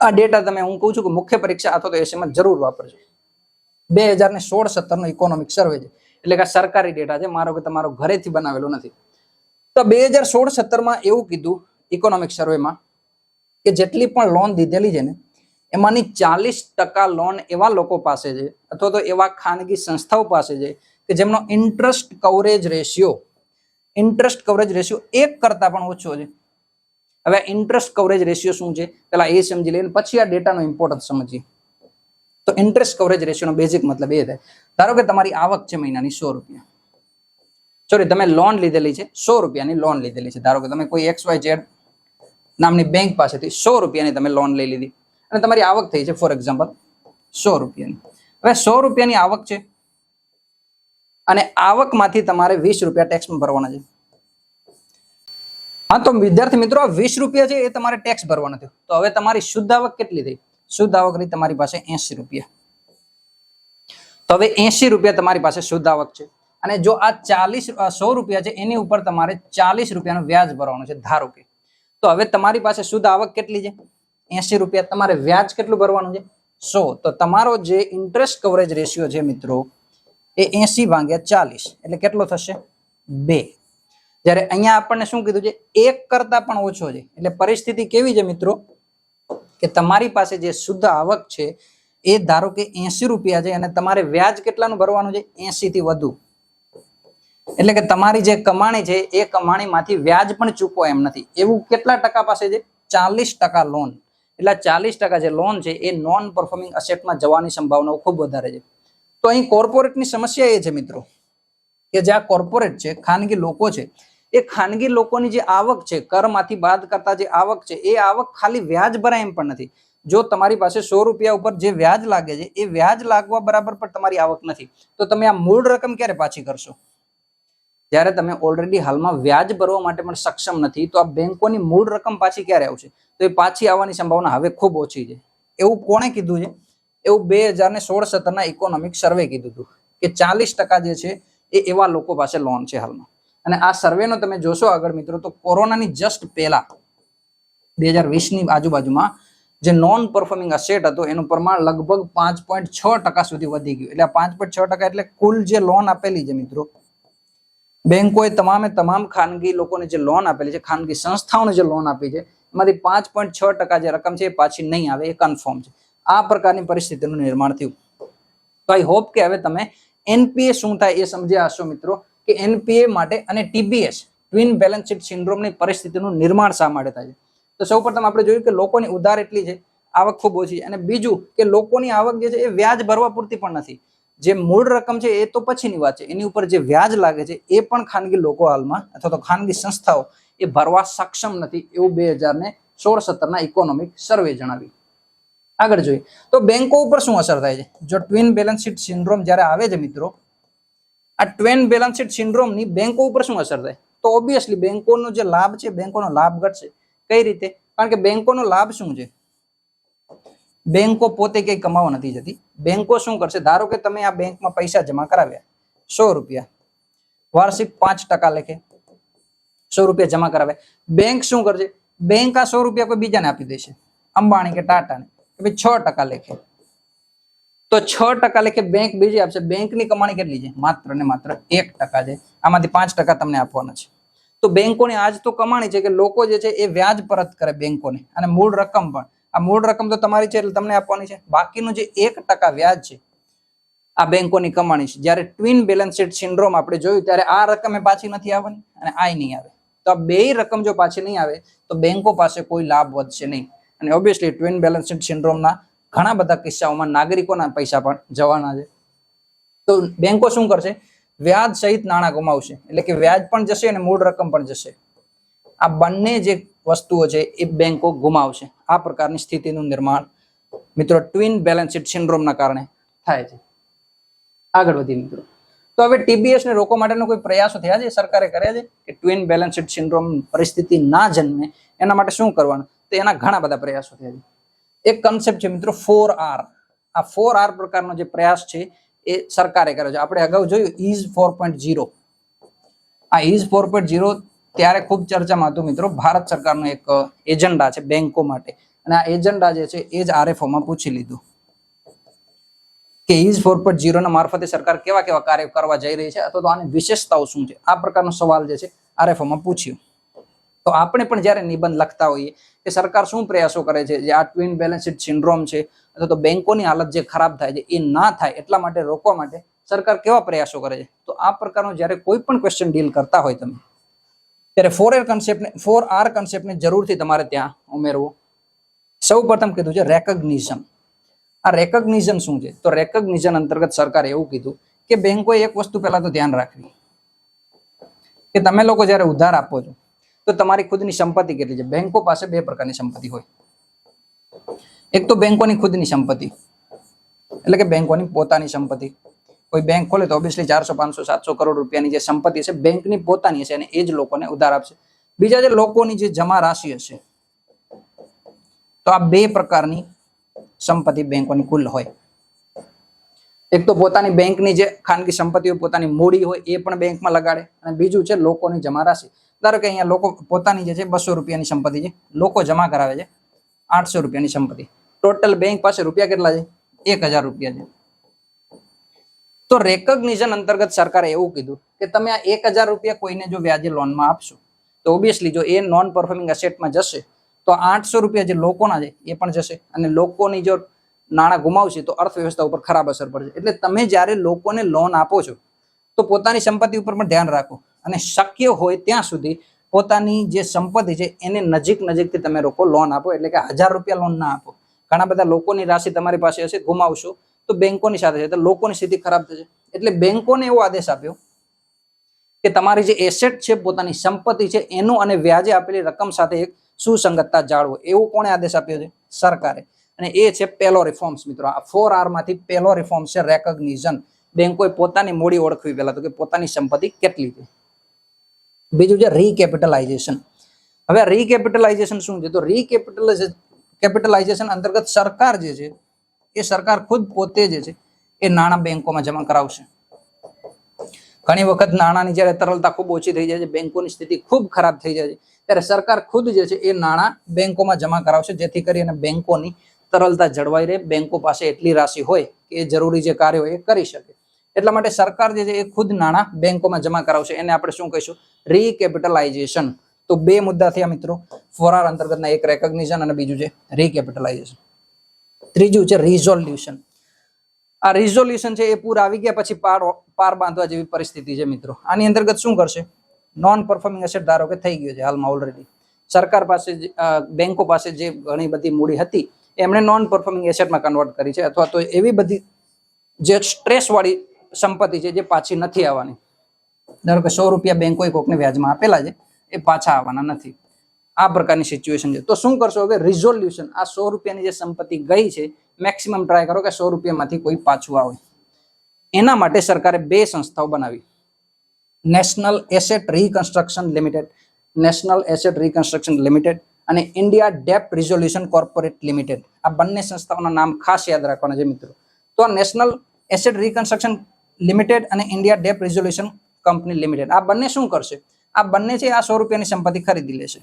આ ડેટા તમે હું કહું છું કે મુખ્ય પરીક્ષા અથવા તો એસએમાં જરૂર વાપરજો. 2016-17 નો ઇકોનોમિક સર્વે છે, એટલે કે સરકારી ડેટા છે, મારો કે તમારો ઘરેથી બનાવેલો નથી. તો 2016-17 માં એવું કીધું ઇકોનોમિક સર્વેમાં કે જેટલી પણ લોન દીધેલી છે ને એમાંની 40% લોન એવા લોકો પાસે છે અથવા તો એવા ખાનગી સંસ્થાઓ પાસે છે કે જેમનો ઇન્ટરેસ્ટ કવરેજ રેશિયો 1 કરતા પણ ઓછો છે. હવે ઇન્ટરેસ્ટ કવરેજ રેશિયો શું છે પેલા એ સમજી લઈએ પછી આ ડેટાનો ઇમ્પોર્ટન્સ સમજીએ. તો ઇન્ટરેસ્ટ કવરેજ રેશિયોનો બેઝિક મતલબ એ થાય, ધારો કે તમારી આવક છે મહિનાની 100 રૂપિયા, સોરી તમે લોન લીધેલી છે 100 રૂપિયાની લોન લીધેલી છે. ધારો કે તમે કોઈ XYZ નામની બેંક પાસેથી 100 રૂપિયાની તમે લોન લઈ લીધી અને તમારી આવક થઈ છે ફોર એક્ઝામ્પલ 100 રૂપિયાની. હવે 100 રૂપિયાની આવક છે અને આવકમાંથી તમારે 20 રૂપિયા ટેક્સમાં ભરવાના છે. હા, તો વિદ્યાર્થી મિત્રો 20 રૂપિયા છે એ તમારે ટેક્સ ભરવાનો થયો. તો હવે તમારી શુદ્ધ આવક કેટલી થઈ? શુદ્ધ આવક રહી તમારી પાસે 80 રૂપિયા. તો હવે 80 રૂપિયા તમારી પાસે શુદ્ધ આવક છે અને જો આ 100 રૂપિયા છે એની ઉપર તમારે 40 રૂપિયાનું વ્યાજ ભરવાનું છે ધારો કે. તો હવે તમારી પાસે શુદ્ધ આવક કેટલી છે? 80 રૂપિયા. તમારે વ્યાજ કેટલું ભરવાનું છે? 100. તો તમારો જે ઇન્ટરેસ્ટ કવરેજ રેશિયો છે મિત્રો એ 80/40 એટલે કેટલો થશે? 2. જ્યારે અહીંયા આપણને શું કીધું છે? 1 કરતા પણ ઓછો છે. એટલે પરિસ્થિતિ કેવી છે મિત્રો કે તમારી પાસે જે શુદ્ધ આવક છે એ ધારો કે 80 રૂપિયા છે અને તમારે વ્યાજ કેટલાનું ભરવાનું છે? 80 થી વધુ. એટલે કે તમારી જે કમાણી છે એ કમાણીમાંથી વ્યાજ પણ ચૂકવો એમ નથી. એવું કેટલા ટકા પાસે છે? 40% લોન. એટલે 40% જે લોન છે એ નોન પરફોર્મિંગ અસેટમાં જવાની સંભાવનાઓ ખૂબ વધારે છે. તો અહીં કોર્પોરેટની સમસ્યા એ છે મિત્રો કે જે આ કોર્પોરેટ છે, ખાનગી લોકો છે, એ ખાનગી લોકોની જે આવક છે કરમાંથી બાદ કરતા જે આવક છે એ આવક ખાલી વ્યાજ ભરાય એમ પણ નથી. જો તમારી પાસે 100 રૂપિયા ઉપર જે વ્યાજ લાગે છે એ વ્યાજ લાગવા બરાબર પણ તમારી આવક નથી, તો તમે આ મૂળ રકમ ક્યારે પાછી કરશો? જ્યારે તમે ઓલરેડી હાલમાં વ્યાજ ભરવા માટે પણ સક્ષમ નથી, તો આ બેંકોની મૂળ રકમ પાછી ક્યારે આવશે? તો એ પાછી આવવાની સંભાવના હવે ખૂબ ઓછી છે. એવું કોણે કીધું છે? એવું 2016-17 ના ઇકોનોમિક સર્વે કીધું હતું કે 40% જે છે એ એવા લોકો પાસે લોન છે હાલમાં. અને આ સર્વેનો તમે જોશો આગળ મિત્રો તો કોરોનાની જસ્ટ પહેલા 2020 ની આજુબાજુમાં જે નોન પરફોર્મિંગ અસેટ હતો એનું પ્રમાણ લગભગ 5.6% સુધી વધી ગયું. એટલે 5.6% એટલે કુલ જે લોન આપેલી છે મિત્રો બેંકોએ તમામ ખાનગી લોકોને જે લોન આપેલી છે, ખાનગી સંસ્થાઓને જે લોન આપી છે એમાંથી 5.6% જે રકમ છે એ પાછી નહીં આવે એ કન્ફર્મ છે. આ પ્રકારની પરિસ્થિતિનું નિર્માણ થયું. તો આઈ હોપ કે હવે તમે NPA શું થાય એ સમજ્યા હશો મિત્રો કે NPA માટે અને TBS ટ્વિન બેલેન્સ શીટ સિન્ડ્રોમની પરિસ્થિતિનું નિર્માણ શા માટે થાય છે. તો સૌપ્રથમ આપણે જોયું કે લોકોની ઉધાર એટલી છે, આવક ખૂબ ઓછી, અને બીજું કે લોકોની આવક જે છે એ વ્યાજ ભરવા પૂરતી પણ નથી. જે મૂળ રકમ છે એ તો પછીની વાત છે, એની ઉપર જે વ્યાજ લાગે છે એ પણ ખાનગી લોકો હાલમાં અથવા તો ખાનગી સંસ્થાઓ એ ભરવા સક્ષમ નથી, એવું 2016-17 ના ઇકોનોમિક સર્વે જણાવ્યું. આગળ જોઈએ તો બેંકો ઉપર શું અસર થાય છે? જો ટ્વિન બેલેન્સ શીટ સિન્ડ્રોમ જ્યારે આવે છે મિત્રો, આ ટ્વિન બેલેન્સ શીટ સિન્ડ્રોમની બેંકો ઉપર શું અસર થાય? તો ઓબ્વિયસલી બેંકોનો જે લાભ છે, બેંકોનો લાભ ઘટશે, કઈ રીતે? કારણ કે બેંકોનો લાભ શું છે? બેંકો પોતે કઈ કમાવા નથી જતી. બેંકો શું કરશે? ધારો કે તમે આ બેંકમાં પૈસા જમા કરાવ્યા 100 રૂપિયા, વાર્ષિક 5% લેખે 100 રૂપિયા જમા કરાવ્યા. બેંક શું કરશે? બેંક આ 100 રૂપિયા કોઈ બીજાને આપી દેશે, અંબાણી કે ટાટાને, કે ભાઈ 6% લેખે. તો 6% લેખે બેંક બીજી આપશે. બેંકની કમાણી કેટલી છે? માત્ર ને માત્ર 1% છે. આમાંથી 5% તમને આપવાના છે. તો બેંકોની આજ તો કમાણી છે કે લોકો જે છે એ વ્યાજ પરત કરે બેંકોને, અને મૂળ રકમ પણ. આ મૂળ રકમ તો તમારી છે એટલે તમને આપવાની છે. બાકીનું જે 1% વ્યાજ છે આ બેંકોની કમાણી છે. જ્યારે ટ્વિન બેલેન્સ શીટ સિન્ડ્રોમ આપણે જોયું ત્યારે આ રકમ પાછી નથી આવવાની અને આ નહીં આવે. તો આ બે રકમ જો પાછી નહીં આવે તો બેંકો પાસે કોઈ લાભ વધશે નહીં. અને ઓબ્વિયસલી ટ્વિન બેલેન્સ શીટ સિન્ડ્રોમના ઘણા બધા કિસ્સાઓમાં નાગરિકોના પૈસા પણ જવાના છે. તો બેંકો શું કરશે? વ્યાજ સહિત નાણાં ગુમાવશે. એટલે કે વ્યાજ પણ જશે અને મૂળ રકમ પણ જશે. આ બંને જે વસ્તુઓ છે એ બેંકો ગુમાવશે. આ પ્રકારની સ્થિતિનું નિર્માણ મિત્રો ટ્વિન બેલેન્સ શીટ સિન્ડ્રોમના કારણે થાય છે. આગળ વધીએ મિત્રો. તો હવે TBS ને રોકવા માટેનો કોઈ પ્રયાસો થયા છે? સરકારે કર્યા છે કે ટ્વિન બેલેન્સ શીટ સિન્ડ્રોમ પરિસ્થિતિ ના જન્મે એના માટે શું કરવાનું? તો એના ઘણા બધા પ્રયાસો થયા છે. એક કન્સેપ્ટ છે મિત્રો 4R. આ 4R પ્રકારનો જે પ્રયાસ છે એ સરકારે કર્યો છે. આપણે અગાઉ જોયું ઇઝ 4.0. આ ઇઝ 4.0 ત્યારે ખૂબ ચર્ચામાં હતું મિત્રો. ભારત સરકારનો એક એજન્ડા છે બેંકો માટે, અને આ એજન્ડા જે છે એ જ RFO માં પૂછી લીધું કે ઇઝ 4.0 ના મારફતે સરકાર કેવા કેવા કાર્ય કરવા જઈ રહી છે, અથવા તો આની વિશેષતાઓ શું છે. આ પ્રકારનો સવાલ જે છે RFO માં પૂછ્યો. તો આપણે પણ જ્યારે નિબંધ લખતા હોઈએ કે સરકાર શું પ્રયાસો કરે છે જે આ ટ્વિન બેલેન્સ શીટ સિન્ડ્રોમ છે અથવા તો બેંકોની હાલત જે ખરાબ થાય છે એ ના થાય એટલા માટે રોકવા માટે સરકાર કેવા પ્રયાસો કરે છે, તો આ પ્રકારનો જ્યારે કોઈ પણ ક્વેશ્ચન ડીલ કરતા હોય તમે ત્યારે 4R કન્સેપ્ટને જરૂરથી તમારે ત્યાં ઉમેરવો. સૌ પ્રથમ કીધું છે રેકગ્નિશન. આ રેકગ્નિશન શું છે? તો રેકગ્નિશન અંતર્ગત સરકારે એવું કીધું કે બેંકોએ એક વસ્તુ પહેલા તો ધ્યાન રાખવી કે તમે લોકો જ્યારે ઉધાર આપો છો તો તમારી ખુદની સંપત્તિ કેટલી છે. બેંકો પાસે બે પ્રકારની સંપત્તિ હોય. એક તો બેંકોની ખુદની સંપત્તિ, એટલે કે બેંકોની પોતાની સંપત્તિ. કોઈ બેંક ખોલે તો ઓબ્વિયસલી 400, 500, 700 કરોડ રૂપિયાની જે સંપત્તિ છે બેંકની પોતાની હશે અને એ જ લોકોને ઉધાર આપશે. બીજા જે લોકોની જે જમા રાશિ હશે. તો આ બે પ્રકારની સંપત્તિ બેંકોની કુલ હોય. એક તો પોતાની બેંકની જે ખાનગી સંપત્તિઓ પોતાની મૂડી હોય એ પણ બેંકમાં લગાડે, અને બીજું છે લોકોની જમા રાશિ. ધારો કે અહીંયા લોકો પોતાની જે છે 200 રૂપિયાની સંપત્તિ છે, લોકો જમા કરાવે છે 800 રૂપિયાની સંપત્તિ. ટોટલ બેંક પાસે રૂપિયા કેટલા છે? 1000 રૂપિયા છે. તો રેકગ્નિશન અંતર્ગત સરકારે એવું કીધું કે તમે આ 1000 રૂપિયા કોઈને જો વ્યાજે લોનમાં આપશો તો ઓબ્વિયસલી જો એ નોન પરફોર્મિંગ એસેટમાં જશે તો 800 રૂપિયા જે લોકોના છે એ પણ જશે, અને લોકોની જો નાણાં ગુમાવશે તો અર્થવ્યવસ્થા ઉપર ખરાબ અસર પડશે. એટલે તમે જ્યારે લોકોને લોન આપો છો તો પોતાની સંપત્તિ ઉપર પણ ધ્યાન રાખો, અને શક્ય હોય ત્યાં સુધી પોતાની જે સંપત્તિ છે એને નજીકથી તમે લોકો લોન આપો. એટલે કે 1000 રૂપિયા લોન ના આપો. ઘણા બધા લોકોની રાશિ તમારી પાસે હશે, ગુમાવશો તો બેંકોની સાથે છે તો લોકોની સ્થિતિ ખરાબ થશે. એટલે બેંકોને એવો આદેશ આપ્યો કે તમારી જે એસેટ છે પોતાની સંપત્તિ છે એનું અને વ્યાજે આપેલી રકમ સાથે એક સુસંગતતા જાળવો. એવું કોણે આદેશ આપ્યો છે? સરકારે. અને એ છે પહેલો રિફોર્મ્સ મિત્રો. આ 4R માંથી પહેલો રિફોર્મ્સ છે રેકગ્નિશન. બેંકોએ પોતાની મૂડી ઓળખવી પહેલા તો કે પોતાની સંપત્તિ કેટલી છે. બીજું છે રીકેપિટલાઇઝેશન. હવે રીકેપિટલાઇઝેશન શું છે? તો રીકેપિટલાઇઝેશન અંતર્ગત સરકાર જે છે એ સરકાર ખુદ પોતે જે છે એ નાણાં બેંકોમાં જમા કરાવશે. ઘણી વખત નાણાંની જ્યારે તરલતા ખૂબ ઓછી થઈ જાય છે, બેંકોની સ્થિતિ ખૂબ ખરાબ થઈ જાય છે, ત્યારે સરકાર ખુદ જે છે એ નાણાં બેંકોમાં જમા કરાવશે, જેથી કરીને બેંકોની તરલતા જળવાઈ રહે, બેંકો પાસે એટલી રાશિ હોય કે એ જરૂરી જે કાર્ય હોય એ કરી શકે. એટલા માટે સરકાર જે છે એ ખુદ નાણાં બેંકોમાં જમા કરાવશે. એને આપણે શું કહીશું? રીકેપિટલાઇઝેશન. તો બે મુદ્દા થયા મિત્રો 4R અંતર્ગતના, એક રેકગ્નિશન અને બીજું છે રીકેપિટલાઇઝેશન. ત્રીજું છે રિઝોલ્યુશન. આ રિઝોલ્યુશન છે એ પૂર આવી ગયા પછી પાર બાંધવા જેવી પરિસ્થિતિ છે મિત્રો. આની અંતર્ગત શું કરશે? નોન પરફોર્મિંગ એસેટ ધારો કે થઈ ગયો છે હાલમાં ઓલરેડી, સરકાર પાસે બેંકો પાસે જે ઘણી બધી મૂડી હતી એમણે નોન પરફોર્મિંગ એસેટમાં કન્વર્ટ કરી છે, અથવા તો એવી બધી જે સ્ટ્રેસ વાળી સંપત્તિ છે જે પાછી નથી આવવાની. ધારો કે 100 રૂપિયા બેંકોએ કોકને વ્યાજમાં આપેલા છે એ પાછા આવવાના નથી. આ પ્રકારની સિચ્યુએશન છે. તો શું કરશો હવે? રિઝોલ્યુશન. આ 100 રૂપિયાની જે સંપત્તિ ગઈ છે મેક્સિમમ ટ્રાય કરો કે 100 રૂપિયામાંથી કોઈ પાછું આવે. એના માટે સરકારે બે સંસ્થાઓ બનાવી, national asset reconstruction limited, national asset reconstruction limited અને ઇન્ડિયા ડેપ્ટ રિઝોલ્યુશન કોર્પોરેટ લિમિટેડ. આ બંને સંસ્થાઓના નામ ખાસ યાદ રાખવાના છે મિત્રો. તો નેશનલ એસેટ રિકન્સ્ટ્રક્શન લિમિટેડ અને ઇન્ડિયા ડેપ્ટ રિઝોલ્યુશન કંપની લિમિટેડ, આ બંને શું કરશે? આ બંને છે આ 100 રૂપિયાની સંપત્તિ ખરીદી લેશે.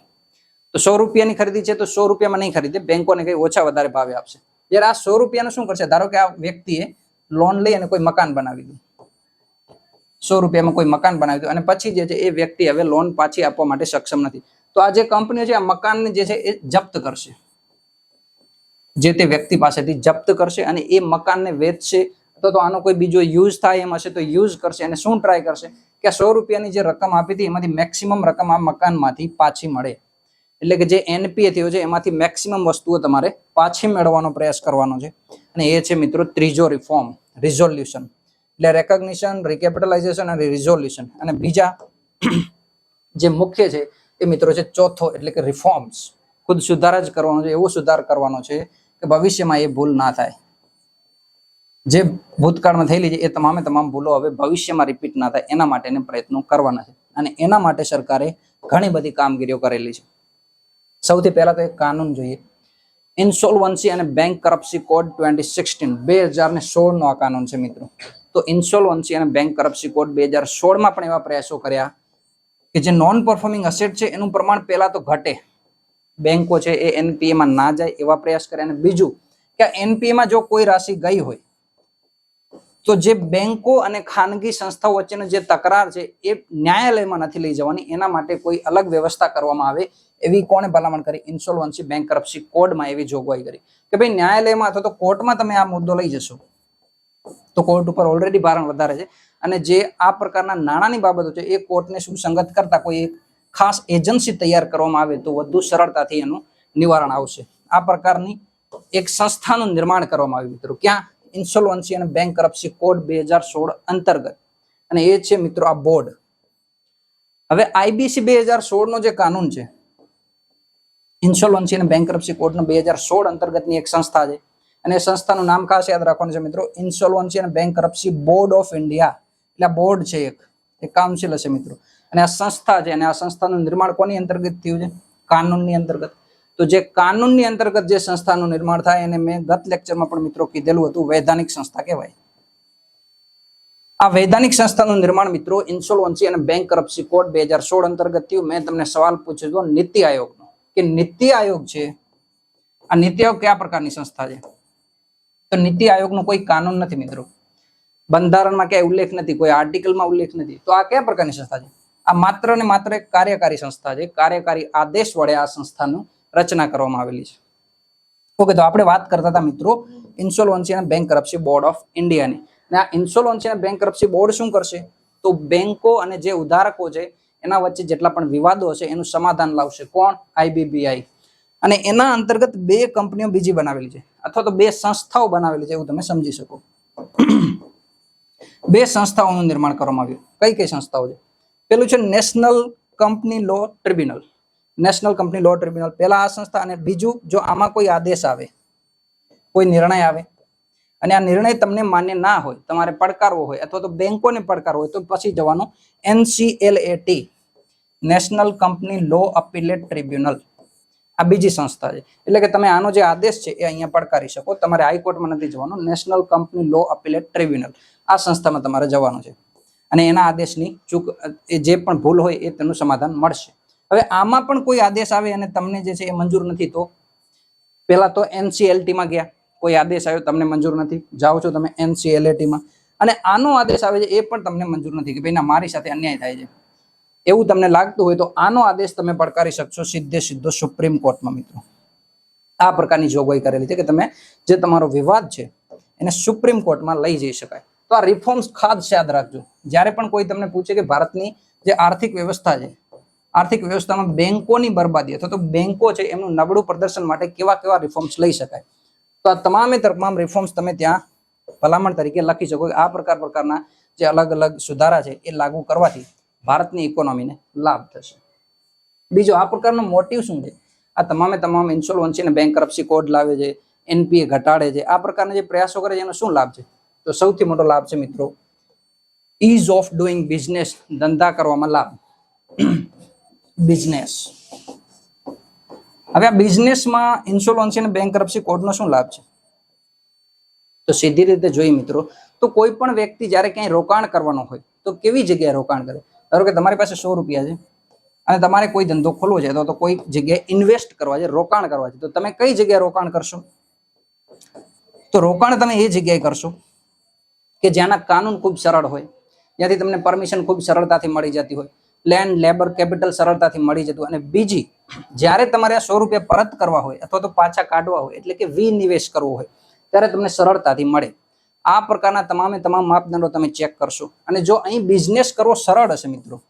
તો 100 રૂપિયાની ખરીદી છે તો 100 રૂપિયામાં નહીં ખરીદે, બેંકોને કઈ ઓછા વધારે ભાવે આપશે. જ્યારે આ 100 રૂપિયાનું શું કરશે? ધારો કે આ વ્યક્તિએ લોન લઈ અને કોઈ મકાન બનાવી દીધું, 100 રૂપિયામાં કોઈ મકાન બનાવી દીધું, અને પછી જે છે એ વ્યક્તિ હવે લોન પાછી આપવા માટે સક્ષમ નથી. તો આ જે કંપનીઓ છે આ મકાનને જે છે એ જપ્ત કરશે, જે તે વ્યક્તિ પાસેથી જપ્ત કરશે અને એ મકાનને વેચશે, અથવા તો આનો કોઈ બીજો યુઝ થાય એમ હશે તો યુઝ કરશે. અને શું ટ્રાય કરશે કે 100 રૂપિયાની જે રકમ આપી હતી એમાંથી મેક્સિમમ રકમ આ મકાનમાંથી પાછી મળે. એટલે કે જે એનપીએ થયો છે એમાંથી મેક્સિમમ વસ્તુઓ તમારે પાછી મેળવવાનો પ્રયાસ કરવાનો છે. અને એ છે મિત્રો ત્રીજો રિફોર્મ, રિઝોલ્યુશન. એટલે રેકોગ્નિશન, રિકેપિટલાઇઝેશન અને રિઝોલ્યુશન. અને બીજા જે મુખ્ય છે એ મિત્રો છે ચોથો, એટલે કે રિફોર્મ્સ. ખુદ સુધાર જ કરવાનો છે, એવો સુધાર કરવાનો છે કે ભવિષ્યમાં એ ભૂલ ના થાય. જે ભૂતકાળમાં થયેલી છે એ તમામે તમામ ભૂલો હવે ભવિષ્યમાં રિપીટ ના થાય એના માટેના પ્રયત્નો કરવાના છે. અને એના માટે સરકારે ઘણી બધી કામગીરીઓ કરેલી છે. સૌથી પહેલા તો એક કાનૂન જોઈએ, ઇન્સોલ્વન્સી અને બેંક કરપ્સી કોડ 2016, 2016 નો આ કાનૂન છે મિત્રો. તો ઇન્સોલ્વન્સી અને બેંક કરપ્સી કોડ 2016 માં પણ એવા પ્રયાસો કર્યા કે જે નોન પરફોર્મિંગ અસેટ છે એનું પ્રમાણ પહેલા તો ઘટે, બેંકો છે એ એનપીએ માં ના જાય એવા પ્રયાસ કર્યા. અને બીજું કે એનપીએ માં જો કોઈ રાશિ ગઈ હોય તો જે બેંકો અને ખાનગી સંસ્થાઓ વચ્ચેનો જે તકરાર છે એ ન્યાયાલયમાં નથી લઈ જવાની, એના માટે કોઈ અલગ વ્યવસ્થા કરવામાં આવે એવી કોણે ભલામણ કરી? ઇન્સોલ્વન્સી બેંક કરપ્સી કોડમાં એવી જોગવાઈ કરી કે ભાઈ ન્યાયાલયમાં અથવા તો કોર્ટમાં તમે આ મુદ્દો લઈ જશો તો કોર્ટ ઉપર ઓલરેડી ભારણ વધારે છે. અને જે આ પ્રકારના નાણાંની બાબતો છે એ કોર્ટને સુસંગત કરતા કોઈ એક ખાસ એજન્સી તૈયાર કરવામાં આવે તો વધુ સરળતાથી એનું નિવારણ આવશે. આ પ્રકારની એક સંસ્થાનું નિર્માણ કરવામાં આવ્યું મિત્રો. ક્યાં? ઇન્સોલ્વન્સી અને બેંક કરપ્સી કોડ 2016 અંતર્ગત. અને એ છે મિત્રો આ બોર્ડ. હવે આઈબીસી 2016 નો જે કાનૂન છે, ઇન્સોલ્વન્સી અને બેંક કરપ્સી કોડનો 2016 અંતર્ગતની એક સંસ્થા છે. અને એ સંસ્થાનું નામ ખાસ યાદ રાખવાનું છે મિત્રો, ઇન્સોલ્વન્સી અને બેંક કરપ્સી બોર્ડ ઓફ ઇન્ડિયા. એટલે બોર્ડ છે, એક કાઉન્સિલ હશે મિત્રો. અને આ સંસ્થા છે, અને આ સંસ્થાનું નિર્માણ કોની અંતર્ગત થયું છે? કાનૂનની અંતર્ગત. તો જે કાનૂનની અંતર્ગત જે સંસ્થાનું નિર્માણ થાય એને મેં ગત લેક્ચરમાં પણ મિત્રો કીધેલું હતું, વૈધાનિક સંસ્થા કહેવાય. આ વૈધાનિક સંસ્થાનું નિર્માણ મિત્રો ઇન્સોલ્વન્સી અને બેંક કરપ્સી કોડ 2016 અંતર્ગત થયું. મેં તમને સવાલ પૂછ્યો હતો નીતિ આયોગનો, કે નીતિ આયોગ છે, આ નીતિ આયોગ કયા પ્રકારની સંસ્થા છે? તો નીતિ આયોગનો કોઈ કાનૂન નથી મિત્રો, બંધારણમાં ક્યાંય ઉલ્લેખ નથી, કોઈ આર્ટિકલમાં ઉલ્લેખ નથી. તો આ કયા પ્રકારની સંસ્થા છે? આ માત્ર ને માત્ર એક કાર્યકારી સંસ્થા છે. કાર્યકારી આદેશ વડે આ સંસ્થાનું રચના કરવામાં આવેલી છે. ઓકે, તો આપણે વાત કરતા હતા મિત્રો ઇન્સોલ્વન્સી અને બેંક કરપ્સી બોર્ડ ઓફ ઇન્ડિયાની. અને આ ઇન્સોલ્વન્સી અને બેંક કરપ્સી બોર્ડ શું કરશે? તો બેંકો અને જે ઉધારકો છે એના વચ્ચે જેટલા પણ વિવાદો હશે એનું સમાધાન લાવશે. કોણ? આઈબીબીઆઈ. અને એના અંતર્ગત બે કંપનીઓ બીજી બનાવેલી છે, અથવા તો બે સંસ્થાઓ બનાવેલી છે, એવું તમે સમજી શકો. બે સંસ્થાઓનું નિર્માણ કરવામાં આવ્યું. કઈ કઈ સંસ્થાઓ છે? પેલું છે national company law tribunal. National company law tribunal પહેલા આ સંસ્થા. અને બીજું, જો આમાં કોઈ આદેશ આવે, કોઈ નિર્ણય આવે અને આ નિર્ણય તમને માન્ય ના હોય, તમારે પડકારવો હોય અથવા તો બેંકોને પડકારવો હોય, તો પછી જવાનું NCLAT, national company law appellate tribunal. આ બીજી સંસ્થા છે. એટલે કે તમે આનો જે આદેશ છે એ અહીંયા પડકારી શકો. તમારે હાઈકોર્ટમાં નથી જવાનું, national company law appellate tribunal આ સંસ્થામાં તમારે જવાનું છે. અને એના આદેશની ચૂક જે પણ ભૂલ હોય એ તેનું સમાધાન મળશે. હવે આમાં પણ કોઈ આદેશ આવે અને તમને જે છે એ મંજૂર નથી, તો પહેલા તો NCLT માં ગયા, કોઈ આદેશ આવ્યો તમને મંજૂર નથી, જાઓ છો તમે NCLAT માં, અને આનો આદેશ આવે છે એ પણ તમને મંજૂર નથી કે ભાઈ ના, મારી સાથે અન્યાય થાય છે, એવું તમને લાગતું હોય તો આનો આદેશ તમે પડકારી શકશો સીધો સુપ્રીમ કોર્ટમાં મિત્રો. આ પ્રકારની જોગવાઈ કરેલી છે કે તમે જે તમારો વિવાદ છે એને સુપ્રીમ કોર્ટમાં લઈ જઈ શકાય. તો આ રિફોર્મ્સ ખાસ યાદ રાખજો. જ્યારે પણ કોઈ તમને પૂછે કે ભારતની જે આર્થિક વ્યવસ્થા છે, આર્થિક વ્યવસ્થામાં બેંકોની બરબાદી અથવા તો બેંકો છે એમનું નબળું પ્રદર્શન માટે કેવા કેવા રિફોર્મ્સ લઈ શકાય, તો આ તમામ રિફોર્મ્સ તમે ત્યાં ભલામણ તરીકે લખી શકો. આ પ્રકારના જે અલગ અલગ સુધારા છે એ લાગુ કરવાથી ભારતની ઇકોનોમીને લાભ થશે. બીજો, આ પ્રકારનો મોટિવ શું છે? આ તમામ ઇન્સોલ્વન્સી અને બેંક કરપ્સી કોડ લાવે છે, એનપીએ ઘટાડે છે, આ પ્રકારના જે પ્રયાસો કરે છે એનો શું લાભ છે? તો સૌથી મોટો લાભ છે મિત્રો ઇઝ ઓફ ડુઈંગ બિઝનેસ, ધંધા કરવામાં લાભ. બિઝનેસ, હવે આ બિઝનેસમાં ઇન્સોલન્સી અને બેંકરપ્સી કોડનો શું લાભ છે? તો સીધી રીતે જોઈએ મિત્રો, તો કોઈ પણ વ્યક્તિ જ્યારે ક્યાંય રોકાણ કરવાનો હોય તો કેવી જગ્યાએ રોકાણ કરે? ધારો કે તમારી પાસે 100 રૂપિયા છે અને તમારે કોઈ ધંધો ખોલવો છે, તો કોઈ જગ્યાએ ઇન્વેસ્ટ કરવા છે, રોકાણ કરવા છે, તો તમે કઈ જગ્યાએ રોકાણ કરશો? તો રોકાણ તમે એ જગ્યાએ કરશો કે જ્યાંના કાનૂન ખૂબ સરળ હોય, જ્યાંથી તમને પરમિશન ખૂબ સરળતાથી મળી જતી હોય, લેન્ડ, લેબર, કેપિટલ સરળતાથી મળી જતું. અને બીજી, જ્યારે તમારે આ 100 રૂપિયા પરત કરવા હોય અથવા તો પાછા કાઢવા હોય, એટલે કે વિનિવેશ કરવો હોય, ત્યારે તમને સરળતાથી મળે. આ પ્રકારના તમામે તમામ માપદંડો તમે ચેક કરશો. અને જો અહીં બિઝનેસ કરવો સરળ હશે મિત્રો,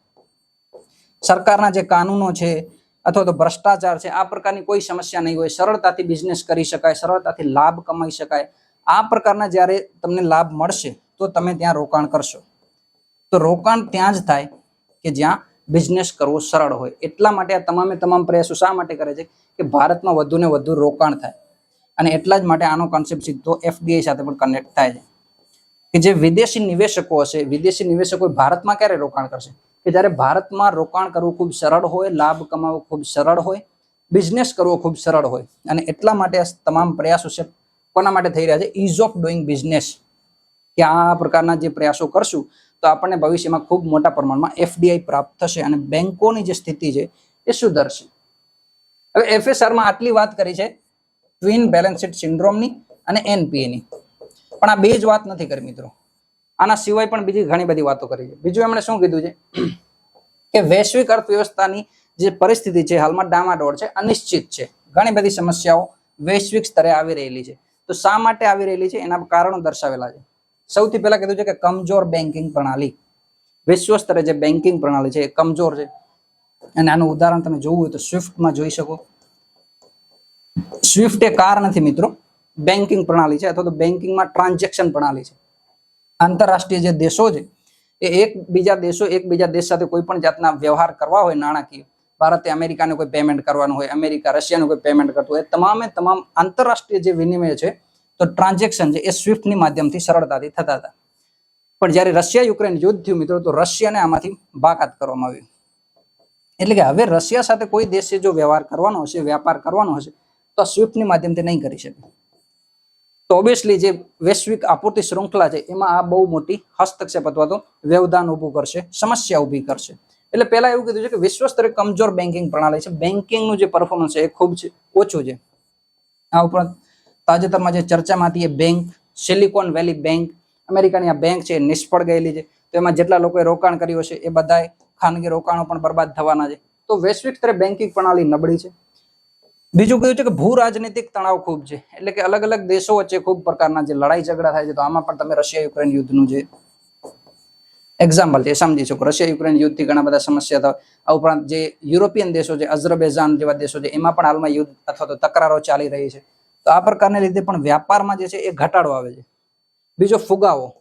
સરકારના જે કાનૂનો છે અથવા તો ભ્રષ્ટાચાર છે, આ પ્રકારની કોઈ સમસ્યા નહીં હોય, સરળતાથી બિઝનેસ કરી શકાય, સરળતાથી લાભ કમાઈ શકાય, આ પ્રકારના જ્યારે તમને લાભ મળશે તો તમે ત્યાં રોકાણ કરશો. તો રોકાણ ત્યાં જ થાય કે જ્યાં બિઝનેસ કરવો સરળ હોય. એટલા માટે આ તમામે તમામ પ્રયાસો શા માટે કરે છે કે ભારતમાં વધુ ને વધુ રોકાણ થાય. અને એટલા જ માટે આનો કોન્સેપ્ટ સીધો FDI સાથે પણ કનેક્ટ થાય છે કે જે વિદેશી નિવેશકો હશે, વિદેશી નિવેશકો ભારતમાં ક્યારે રોકાણ કરશે? કે જ્યારે ભારતમાં રોકાણ કરવું ખૂબ સરળ હોય, લાભ કમાવવો ખૂબ સરળ હોય, બિઝનેસ કરવો ખૂબ સરળ હોય. અને એટલા માટે આ તમામ પ્રયાસો છે કોના માટે થઈ રહ્યા છે? Ease of doing business. કે આ પ્રકારના જે પ્રયાસો કરશું તો આપણને ભવિષ્યમાં ખૂબ મોટા પ્રમાણમાં FDI પ્રાપ્ત થશે અને બેંકોની જે સ્થિતિ છે એ સુધરશે. હવે FSRમાં આટલી વાત કરી છે ટ્વિન બેલેન્સ શીટ સિન્ડ્રોમની અને NPAની, પણ આ બે જ વાત નથી કરી મિત્રો. આના સિવાય પણ બીજી ઘણી બધી વાતો કરી છે. બીજું એમણે શું કીધું છે કે વૈશ્વિક અર્થવ્યવસ્થાની જે પરિસ્થિતિ છે હાલમાં ડામાડોળ છે, અનિશ્ચિત છે. ઘણી બધી સમસ્યાઓ વૈશ્વિક સ્તરે આવી રહેલી છે. તો શા માટે આવી રહેલી છે એના કારણો દર્શાવેલા છે. સૌથી પહેલા કીધું છે કે કમજોર બેન્કિંગ પ્રણાલી. વિશ્વ સ્તરે જે બેન્કિંગ પ્રણાલી છે એ કમજોર છે. અને આનું ઉદાહરણ તમે જોવું હોય તો સ્વિફ્ટમાં જોઈ શકો. સ્વિફ્ટ એ કાર નથી મિત્રો, બેન્કિંગ પ્રણાલી છે, અથવા તો બેન્કિંગમાં ટ્રાન્ઝેક્શન પ્રણાલી છે. આંતરરાષ્ટ્રીય જે દેશો છે એ એકબીજા દેશ સાથે કોઈ પણ જાતના વ્યવહાર કરવા હોય નાણાકીય, ભારતે અમેરિકાને કોઈ પેમેન્ટ કરવાનું હોય, અમેરિકા રશિયાનું કોઈ પેમેન્ટ કરતું હોય, તમામે તમામ આંતરરાષ્ટ્રીય જે વિનિમય છે તો ટ્રાન્ઝેક્શન છે એ સ્વિફ્ટની માધ્યમથી સરળતાથી થતા હતા. પણ જ્યારે રશિયા યુક્રેન યુદ્ધ થયું મિત્રો, તો રશિયાને આમાંથી બાકાત કરવામાં આવ્યું. એટલે કે હવે રશિયા સાથે કોઈ દેશે જો વ્યવહાર કરવાનો હશે, વ્યાપાર કરવાનો હશે, તો સ્વિફ્ટની માધ્યમથી નહીં કરી શકે. તો ઓબ્વિયસલી જે વૈશ્વિક આપૂર્તિ શૃંખલા છે એમાં આ બહુ મોટી હસ્તક્ષેપ અથવા તો વ્યવધાન ઊભું કરશે, સમસ્યા ઊભી કરશે. એટલે પહેલા એવું કીધું છે કે વિશ્વ સ્તરે કમજોર બેન્કિંગ પ્રણાલી છે, બેન્કિંગનું જે પરફોર્મન્સ છે એ ખૂબ ઓછું છે. આ ઉપરાંત તાજેતરમાં જે ચર્ચામાં હતી એ બેંક, સિલિકોન વેલી બેંક, અમેરિકાની આ બેંક છે એ નિષ્ફળ ગયેલી છે. તો એમાં જેટલા લોકોએ રોકાણ કર્યું છે એ બધાએ ખાનગી રોકાણો પણ બરબાદ થવાના છે. તો વૈશ્વિક સ્તરે બેન્કિંગ પ્રણાલી નબળી છે. બીજું કયું છે કે ભૂ રાજનીતિક તણાવ ખૂબ છે. એટલે કે અલગ અલગ દેશો વચ્ચે ખૂબ પ્રકારના જે લડાઈ ઝઘડા થાય છે. તો આમાં પણ તમે રશિયા યુક્રેન યુદ્ધનું જે એક્ઝામ્પલ છે સમજી શકો. રશિયા યુક્રેન યુદ્ધથી ઘણા બધા સમસ્યા થાય. આ ઉપરાંત જે યુરોપિયન દેશો છે, અઝરબૈજાન જેવા દેશો છે, એમાં પણ હાલમાં યુદ્ધ અથવા તો તકરારો ચાલી રહી છે. તો આ પ્રકારને લીધે પણ વ્યાપારમાં જે છે એ ઘટાડો આવે છે. બીજો ફુગાવો.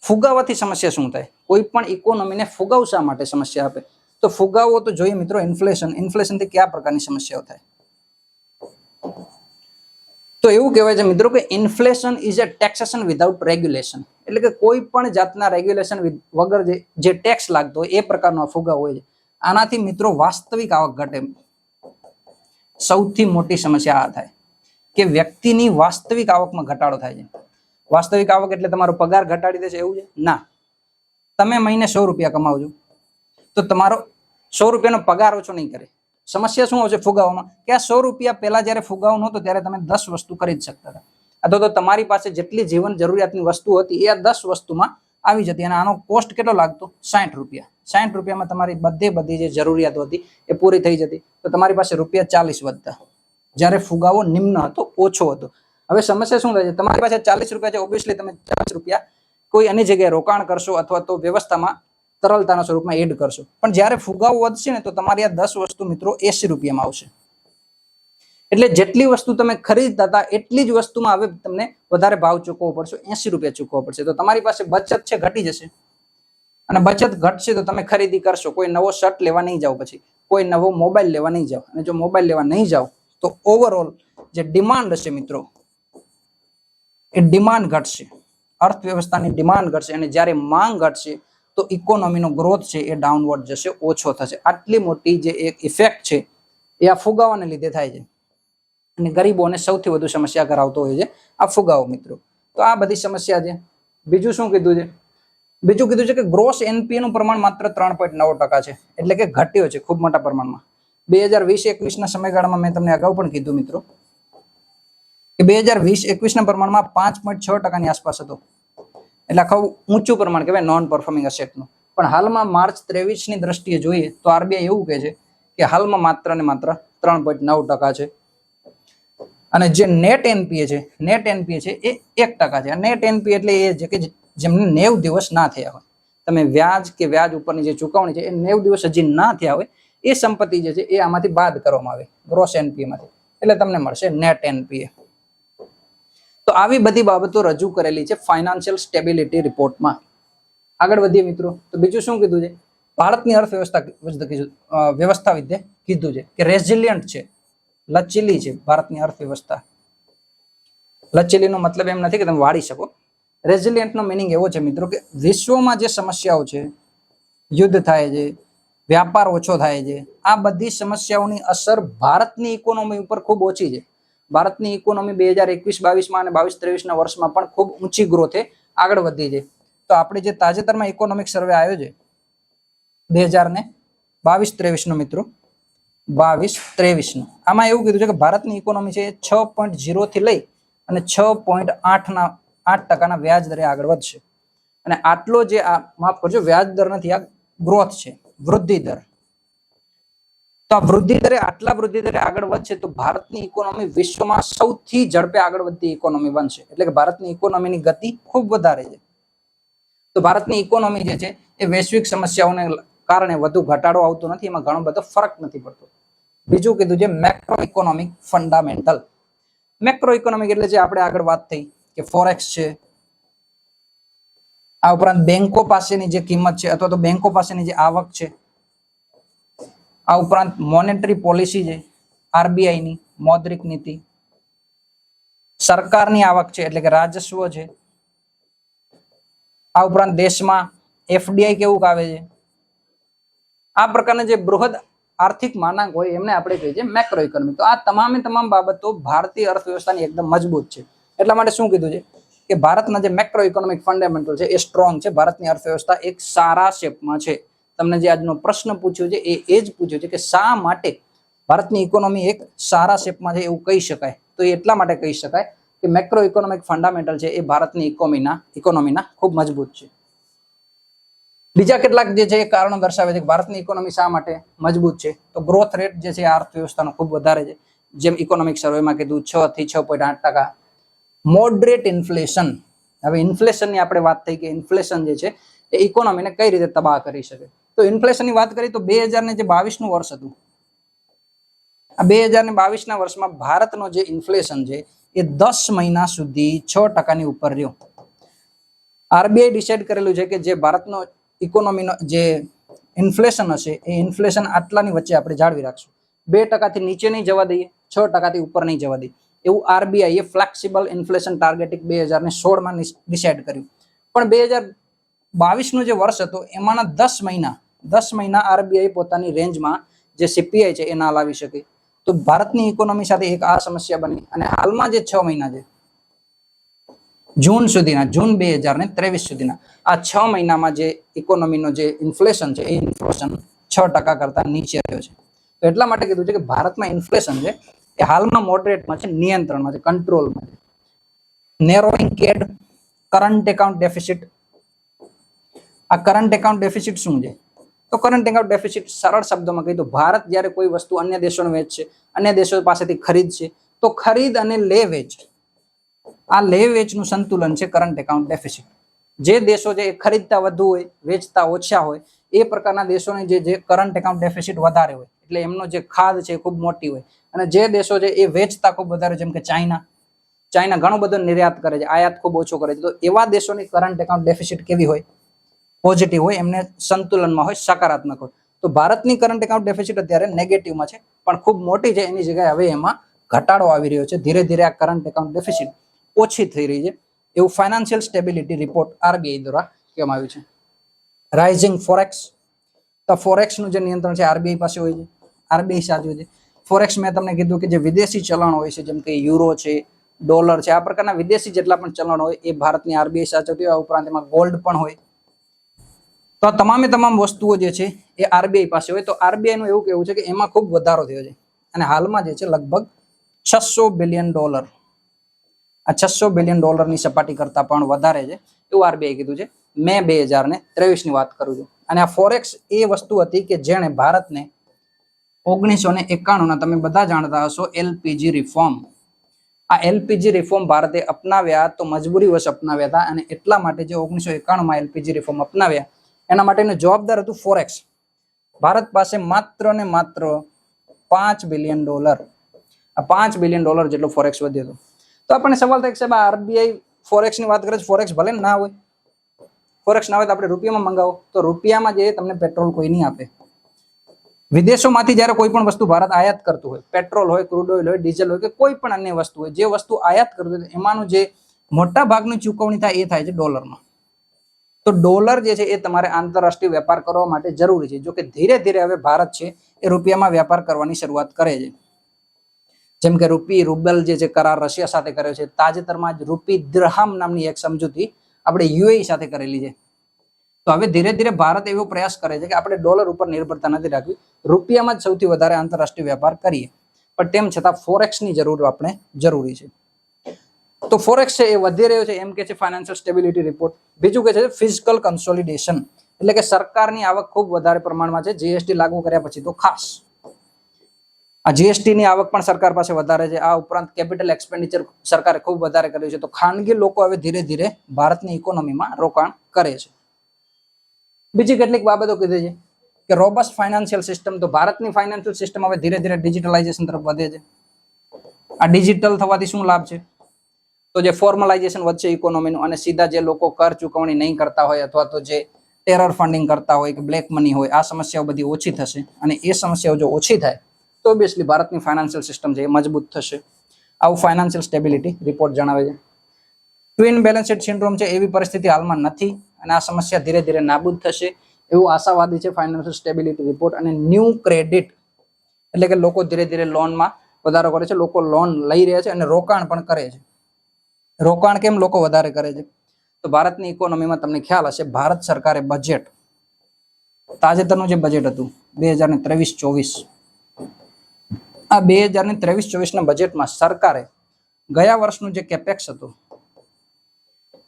ફુગાવાથી સમસ્યા શું થાય? કોઈ પણ ઇકોનોમીને ફુગાવ શા માટે સમસ્યા આપે? તો ફુગાવો તો જોઈએ મિત્રો ઇન્ફ્લેશન. ઇન્ફ્લેશનથી કયા પ્રકારની સમસ્યાઓ થાય? તો એવું કહેવાય છે મિત્રો કે inflation is a taxation without regulation. એટલે કે કોઈ પણ જાતના રેગ્યુલેશન વગર જે ટેક્સ લાગતો હોય એ પ્રકારનો ફુગાવો હોય છે. આનાથી મિત્રો વાસ્તવિક આવક ઘટે. સૌથી મોટી સમસ્યા આ થાય કે વ્યક્તિની વાસ્તવિક આવકમાં ઘટાડો થાય છે. વાસ્તવિક આવક એટલે તમારો પગાર ઘટાડી દેશે એવું છે? ના. તમે મહિને 100 રૂપિયા કમાવજો તો તમારો 100 રૂપિયાનો પગાર ઓછો નહીં કરે. સમસ્યા શું આવશે ફુગાવામાં? કે આ 100 રૂપિયા પહેલા જ્યારે ફુગાવો નહોતો ત્યારે તમે 10 વસ્તુ ખરીદી શકતા હતા. અથવા તો તમારી પાસે જેટલી જીવન જરૂરિયાતની વસ્તુ હતી એ આ 10 વસ્તુમાં આવી જતી. અને આનો કોસ્ટ કેટલો લાગતો? 60 રૂપિયા. 60 રૂપિયામાં તમારી બધી જે જરૂરિયાતો હતી એ પૂરી થઈ જતી. તો તમારી પાસે રૂપિયા 40 વધતા, જ્યારે ફુગાવો નિમ્ન હતો, ઓછો હતો. હવે સમસ્યા શું થાય છે? તમારી પાસે 40 રૂપિયા છે, ઓબ્વિયસલી તમે 40 રૂપિયા કોઈ અન્ય જગ્યાએ રોકાણ કરશો અથવા તો વ્યવસ્થામાં તરલતાના સ્વરૂપમાં એડ કરશો. પણ જ્યારે ફુગાવો વધશે ને તો તમારી આ 10 વસ્તુ મિત્રો 80 રૂપિયામાં આવશે. એટલે જેટલી વસ્તુ તમે ખરીદતા હતા એટલી જ વસ્તુમાં હવે તમને વધારે ભાવ ચૂકવવો પડશે, 80 રૂપિયા ચૂકવવો પડશે. તો તમારી પાસે બચત છે ઘટી જશે. અને બચત ઘટશે તો તમે ખરીદી કરશો. કોઈ નવો શર્ટ લેવા નહીં જાઓ, પછી કોઈ નવો મોબાઈલ લેવા નહીં જાઓ. અને જો મોબાઈલ લેવા નહીં જાઓ તો ઓવરઓલ જે ડિમાન્ડ હશે મિત્રો એ ડિમાન્ડ ઘટશે. અર્થવ્યવસ્થાની ડિમાન્ડ ઘટશે. અને જ્યારે માંગ ઘટશે તો ઇકોનોમીનો ગ્રોથ છે એ ડાઉનવર્ડ જશે, ઓછો થશે. આટલી મોટી જે એક ઇફેક્ટ છે એ આ ફુગાવાને લીધે થાય છે અને ગરીબોને સૌથી વધુ સમસ્યા કરાવતો હોય છે આ ફુગાવો મિત્રો. તો આ બધી સમસ્યા છે. બીજું શું કીધું છે? બીજું કીધું છે કે ગ્રોસ એનપીએ નું પ્રમાણ માત્ર 3.9% છે, એટલે કે ઘટ્યો છે ખૂબ મોટા પ્રમાણમાં. 2020-21 ના સમયગાળામાં મેં તમને અગાઉ પણ કીધું મિત્રો કે 2020-21 ના પ્રમાણમાં 5.6% ની આસપાસ હતો, એટલે આખું ઊંચું પ્રમાણ કહેવાય નોન પરફોર્મિંગ એસેટનું. પણ હાલમાં માર્ચ 23 ની દ્રષ્ટિએ જોઈએ તો આરબીઆઈ એવું કહે છે કે હાલમાં માત્ર ને માત્ર 3.9% છે. અને જે નેટ એનપીએ છે એ 1% છે. નેટ એનપીએ એટલે એ છે કે જેમને 90 દિવસ ના થયા હોય, તમે વ્યાજ કે વ્યાજ ઉપરની જે ચુકવણી છે એ 90 દિવસ હજી ના થયા હોય, એ સંપત્તિ જે છે એ આમાંથી બાદ કરવામાં આવે ગ્રોસ એનપીએ માંથી, એટલે તમને મળશે નેટ એનપીએ. તો આવી બધી બાબતો રજૂ કરેલી છે ફાઇનાન્શિયલ સ્ટેબિલિટી રિપોર્ટમાં. આગળ વધીએ મિત્રો. તો બીજું શું કીધું છે? ભારતની વ્યવસ્થા વિશે કીધું છે કે રેઝિલિયન્ટ છે, લચીલી છે ભારતની અર્થવ્યવસ્થા. લચીલીનો મતલબ એમ નથી કે તમે વાળી શકો. રેઝિલિયન્ટનો મિનિંગ એવો છે મિત્રો કે વિશ્વમાં જે સમસ્યાઓ છે, યુદ્ધ થાય છે, વ્યાપાર ઓછો થાય છે, આ બધી સમસ્યાઓની અસર ભારતની ઇકોનોમી ઉપર ખૂબ ઓછી છે. ભારતની ઇકોનોમી 2021-22 અને 22-23 ના વર્ષમાં પણ ખૂબ ઊંચી ગ્રોથે આગળ વધી છે. તો આપણે જે તાજેતરમાં ઇકોનોમિક સર્વે આવ્યો છે 2022-23 નો મિત્રો, 22-23 નો, આમાં એવું કીધું છે કે ભારતની ઇકોનોમી છે 6.0 થી લઈ અને 6.8% વ્યાજ દરે આગળ વધશે. અને આટલો જે માફ કરજો, વ્યાજ દર નથી, આ ગ્રોથ છે, વૃદ્ધિ દર. તો આ વૃદ્ધિ દરે આગળ વધશે તો ભારતની ઇકોનોમી વિશ્વમાં સૌથી ઝડપે આગળ વધતી ઇકોનોમી બનશે. એટલે કે ભારતની ઇકોનોમીની ગતિ ખૂબ વધારે છે. તો ભારતની ઇકોનોમી જે છે એ વૈશ્વિક સમસ્યાઓને કારણે વધુ ઘટાડો આવતો નથી, એમાં ઘણો બધો ફરક નથી પડતો. બીજું કીધું છે macro economic fundamental. Macro economic એટલે જે આપણે આગળ વાત થઈ કે ફોરેક્સ છે, આ ઉપરાંત બેંકો પાસેની જે કિંમત છે અથવા તો બેંકો પાસેની જે આવક છે, આ ઉપરાંત મોનેટરી પોલિસી છે આરબીઆઈ ની, મૌદ્રિક નીતિ, સરકારની આવક છે એટલે કે રાજસ્વ છે, આ ઉપરાંત દેશમાં એફડીઆઈ કેવું આવે છે, આ પ્રકારના જે બૃહદ આર્થિક માનાંક હોય એમને આપણે કહીએ છીએ મેક્રો ઇકોનોમી. તો આ તમામ બાબતો ભારતીય અર્થવ્યવસ્થાની એકદમ મજબૂત છે. એટલા માટે શું કીધું છે કે ભારતના જે મેક્રો ઇકોનોમિક ફંડામેન્ટલ છે એ સ્ટ્રોંગ છે. ભારતની અર્થવ્યવસ્થા એક સારા શેપમાં છે. તમને જે આજનો પ્રશ્ન પૂછ્યો છે એ જ પૂછ્યો છે કે શા માટે ભારતની ઇકોનોમી એક સારા શેપમાં છે એવું કહી શકાય? તો એ એટલા માટે કહી શકાય કે મેક્રો ઇકોનોમિક ફંડામેન્ટલ છે એ ભારતની ઇકોનોમીના ખૂબ મજબૂત છે. બીજા કેટલાક જે છે એ કારણો દર્શાવે છે કે ભારતની ઇકોનોમી શા માટે મજબૂત છે. તો ગ્રોથ રેટ જે છે અર્થવ્યવસ્થાનો ખૂબ વધારે છે, જેમ ઇકોનોમિક સર્વેમાં કીધું 6 થી 6.8%. Moderate inflation. હવે ઇન્ફ્લેશનની આપણે વાત થઈ કે ઇન્ફ્લેશન જે છે એ ઇકોનોમીને કઈ રીતે તબાહ કરી શકે. તો ઇન્ફ્લેશનની વાત કરી તો 2022 નું વર્ષ હતું, આ 2022 ના વર્ષમાં ભારતનો જે ઇન્ફ્લેશન છે એ 10 મહિના સુધી 6% ની ઉપર રહ્યો. આરબીઆઈ ડિસાઇડ કરેલું છે કે જે ભારતનો ઇકોનોમીનો જે ઇન્ફ્લેશન હશે એ ઇન્ફ્લેશન આટલાની વચ્ચે આપણે જાળવી રાખશું. 2% થી નીચે નહીં જવા દઈએ, 6% થી ઉપર નહીં જવા દઈએ, એવું આરબીઆઈએ ફ્લેક્સિબલ ઇન્ફ્લેશન ટાર્ગેટિંગ 2016 માં ડિસાઇડ કર્યું. પણ 2022 નું જે વર્ષ હતું એમાંના 10 મહિના આરબીઆઈ પોતાની રેન્જમાં જે સીપીઆઈ છે એ ના લાવી શકે. તો ભારતની ઇકોનોમી સાથે એક આ સમસ્યા બની. અને હાલમાં જે 6 મહિના છે, જૂન 2023 સુધીના આ 6 મહિનામાં જે ઇકોનોમીનો જે ઇન્ફ્લેશન છે એ ઇન્ફ્લેશન 6% કરતા નીચે રહ્યો છે. તો એટલા માટે કીધું છે કે ભારતમાં ઇન્ફ્લેશન છે એ હાલમાં મોડરેટમાં છે, નિયંત્રણમાં છે, કંટ્રોલમાં છે. નેરોઈંગ કેડ કરંટ એકાઉન્ટ ડેફિસિટ. આ કરંટ એકાઉન્ટ ડેફિસિટ શું છે? તો કરંટ એકાઉન્ટ ડેફિસિટ સરળ શબ્દોમાં કહી તો ભારત જ્યારે કોઈ વસ્તુ અન્ય દેશોને વેચશે, અન્ય દેશો પાસેથી ખરીદશે, તો ખરીદ અને લે વેચ, આ લે વેચનું સંતુલન છે કરંટ એકાઉન્ટ ડેફિસિટ. જે દેશો છે એ ખરીદતા વધુ હોય, વેચતા ઓછા હોય, એ પ્રકારના દેશોની જે કરંટ એકાઉન્ટ ડેફિસિટ વધારે હોય, એટલે એમનો જે ખાદ છે ખૂબ મોટી હોય. અને જે દેશો છે એ વેચતા ખૂબ વધારે, જેમ કે ચાઇના ઘણું બધું નિર્યાત કરે છે, આયાત ખૂબ ઓછો કરે છે. તો એવા દેશોની કરંટ એકાઉન્ટ ડેફિસિટ કેવી હોય? પોઝિટિવ હોય, એમને સંતુલનમાં હોય, સકારાત્મક હોય. તો ભારતની કરંટ એકાઉન્ટ ડેફિસિટ અત્યારે નેગેટિવમાં છે, પણ ખૂબ મોટી છે. એની જગ્યાએ હવે એમાં ઘટાડો આવી રહ્યો છે. ધીરે ધીરે આ કરંટ એકાઉન્ટ ડેફિસિટ ઓછી થઈ રહી છે, એવું ફાઇનાન્શિયલ સ્ટેબિલિટી રિપોર્ટ આરબીઆઈ દ્વારા કહેવામાં આવ્યું છે. Rising forex. તો ફોરેક્સનું જે નિયંત્રણ છે આરબીઆઈ પાસે હોય છે, આરબીઆઈ સાચવે છે. ફોરેક્સ મેં તમને કીધું કે જે વિદેશી ચલણ હોય છે, જેમ કે યુરો છે, ડોલર છે, આ પ્રકારના વિદેશી જેટલા પણ ચલણ હોય એ ભારતની આરબીઆઈ સાચવતી હોય. આ ઉપરાંત એમાં ગોલ્ડ પણ હોય. તો આ તમામે તમામ વસ્તુઓ જે છે એ આરબીઆઈ પાસે હોય. તો આરબીઆઈ નું એવું કહેવું છે કે એમાં ખૂબ વધારો થયો છે અને હાલમાં જે છે લગભગ $600 બિલિયન, આ $600 બિલિયન ની સપાટી કરતા પણ વધારે છે એવું આરબીઆઈ કીધું છે. મે 2023 ની વાત કરું છું. અને આ ફોરેક્સ એ વસ્તુ હતી કે જેણે ભારતને 1991 ના તમે બધા જાણતા હશો એલપીજી રિફોર્મ. આ એલપીજી રિફોર્મ ભારતે અપનાવ્યા તો મજબૂરી વશ અપનાવ્યા હતા અને એટલા માટે જે 1991 માં એલપીજી રિફોર્મ અપનાવ્યા એના માટેનું જવાબદાર હતું ફોરેક્સ. ભારત પાસે માત્ર ને માત્ર $5 બિલિયન, આ $5 બિલિયન જેટલો ફોરેક્સ વધ્યો હતો. તો આપણને સવાલ થાય કે સાહેબ આરબીઆઈ ફોરેક્સ ની વાત કરે છે, ફોરેક્સ ભલે ના હોય, ફોરેક્સ ના હોય તો આપણે રૂપિયામાં મંગાવો. તો રૂપિયામાં જે તમને પેટ્રોલ કોઈ નહીં આપે. વિદેશોમાંથી જ્યારે કોઈ પણ વસ્તુ ભારત આયાત કરતું હોય, પેટ્રોલ હોય, ક્રૂડ ઓઇલ હોય, ડીઝલ હોય કે કોઈ પણ અન્ય વસ્તુ હોય, જે વસ્તુ આયાત કરતું હોય એમાંનું જે મોટા ભાગની ચૂકવણી થાય એ થાય છે ડોલરમાં. તો ડોલર જે છે એ તમારે આંતરરાષ્ટ્રીય વેપાર કરવા માટે જરૂરી છે. જો કે ધીરે ધીરે હવે ભારત છે એ રૂપિયામાં વેપાર કરવાની શરૂઆત કરે છે. જેમ કે રૂપી રૂબલ જે છે કરાર રશિયા સાથે કર્યો છે. તાજેતરમાં જ રૂપી દિરહામ નામની એક સમજૂતી આપણે યુએઈ સાથે કરેલી છે. તો હવે ધીરે ધીરે ભારત એવો પ્રયાસ કરે છે કે આપણે ડોલર ઉપર નિર્ભરતા નથી રાખવી, રૂપિયામાં જ સૌથી વધારે આંતરરાષ્ટ્રીય વેપાર કરીએ. પણ તેમ છતાં ફોરેક્સની જરૂર આપણે જરૂરી છે. તો ફોરેક્સ છે એ વધી રહ્યો છે એમ કે છે ફાઇનાન્શિયલ સ્ટેબિલિટી રિપોર્ટ. બીજું કે છે ફિઝિકલ કન્સોલિડેશન, એટલે કે સરકારની આવક ખૂબ વધારે પ્રમાણમાં છે જીએસટી લાગુ કર્યા પછી. તો ખાસ આ જીએસટી ની આવક પણ સરકાર પાસે વધારે છે. આ ઉપરાંત કેપિટલ એક્સપેન્ડિચર સરકારે ખૂબ વધારે કર્યું છે. તો ખાનગી લોકો હવે ધીરે ધીરે ભારતની ઇકોનોમીમાં રોકાણ કરે છે. બીજી કેટલીક બાબતો કીધી છે કે રોબસ્ટ ફાઇનાન્શિયલ સિસ્ટમ. તો ભારતની ફાઇનાન્શિયલ સિસ્ટમ હવે ધીરે ધીરે ડિજિટલાઇઝેશન તરફ વધે છે. આ ડિજિટલ થવાથી શું લાભ છે? તો જે ફોર્મલાઇઝેશન વધશે ઇકોનોમીનું, અને સીધા જે લોકો કર ચૂકવણી નહીં કરતા હોય અથવા તો જે ટેરર ફંડિંગ કરતા હોય કે બ્લેક મની હોય, આ સમસ્યાઓ બધી ઓછી થશે. અને એ સમસ્યાઓ જો ઓછી થાય તો ઓબ્વિયસલી ભારતની ફાઇનાન્શિયલ સિસ્ટમ છે એ મજબૂત થશે. આવું ફાઇનાન્શિયલ સ્ટેબિલિટી રિપોર્ટ જણાવે છે. ટ્વિન બેલેન્સ શીટ સિન્ડ્રોમ છે એવી પરિસ્થિતિ હાલમાં નથી અને આ સમસ્યા ધીરે ધીરે નાબૂદ થશે એવું આશાવાદી છે ફાઇનાન્શિયલ સ્ટેબિલિટી રિપોર્ટ. અને ન્યૂ ક્રેડિટ, એટલે કે લોકો ધીરે ધીરે લોનમાં વધારો કરે છે, લોકો લોન લઈ રહ્યા છે અને રોકાણ પણ કરે છે. રોકાણ કેમ લોકો વધારે કરે છે? તો ભારતની ઇકોનોમીમાં તમને ખ્યાલ હશે, ભારત સરકારે બજેટ, તાજેતરનું જે બજેટ હતું 2023-24, આ 2023-24 ના બજેટમાં સરકારે ગયા વર્ષનું જે કેપેક્સ હતું,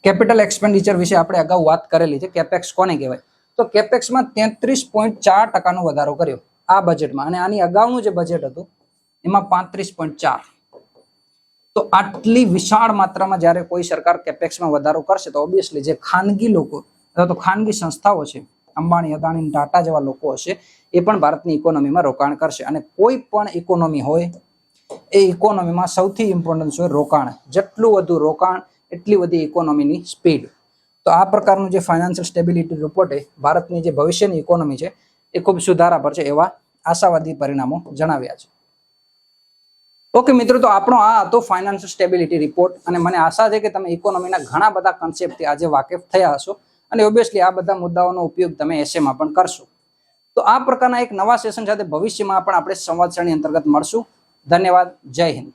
કેપિટલ એક્સપેન્ડિચર વિશે આપણે અગાઉ વાત કરેલી છે. કેપેક્સ કોને કહેવાય? તો કેપેક્સમાં 33.4% વધારો કર્યો આ બજેટમાં. અને આની અગાઉનું જે બજેટ હતું એમાં 35.4%. તો આટલી વિશાળ માત્રામાં જ્યારે કોઈ સરકાર કેપેક્સમાં વધારો કરશે તો ઓબ્વિયસલી જે ખાનગી લોકો અથવા તો ખાનગી સંસ્થાઓ છે, અંબાણી, અદાણી, ટાટા જેવા લોકો હશે, એ પણ ભારતની ઇકોનોમીમાં રોકાણ કરશે. અને કોઈ પણ ઇકોનોમી હોય એ ઇકોનોમીમાં સૌથી ઇમ્પોર્ટન્ટ છે રોકાણ. જેટલું વધુ રોકાણ એટલી બધી ઇકોનોમીની સ્પીડ. તો આ પ્રકારનું જે ફાઇનાન્શિયલ સ્ટેબિલિટી રિપોર્ટે ભારતની જે ભવિષ્યની ઇકોનોમી છે એ ખૂબ સુધારા પર છે એવા આશાવાદી પરિણામો જણાવ્યા છે. ઓકે મિત્રો, તો આપણો આ હતો ફાઇનાન્શિયલ સ્ટેબિલિટી રિપોર્ટ. અને મને આશા છે કે તમે ઇકોનોમીના ઘણા બધા કન્સેપ્ટથી આજે વાકેફ થયા હશો અને ઓબ્વિયસલી આ બધા મુદ્દાઓનો ઉપયોગ તમે એસેમાં પણ કરશો. તો આ પ્રકારના એક નવા સેશન સાથે ભવિષ્યમાં પણ આપણે સંવાદ શ્રેણી અંતર્ગત મળશું. ધન્યવાદ. જય હિન્દ.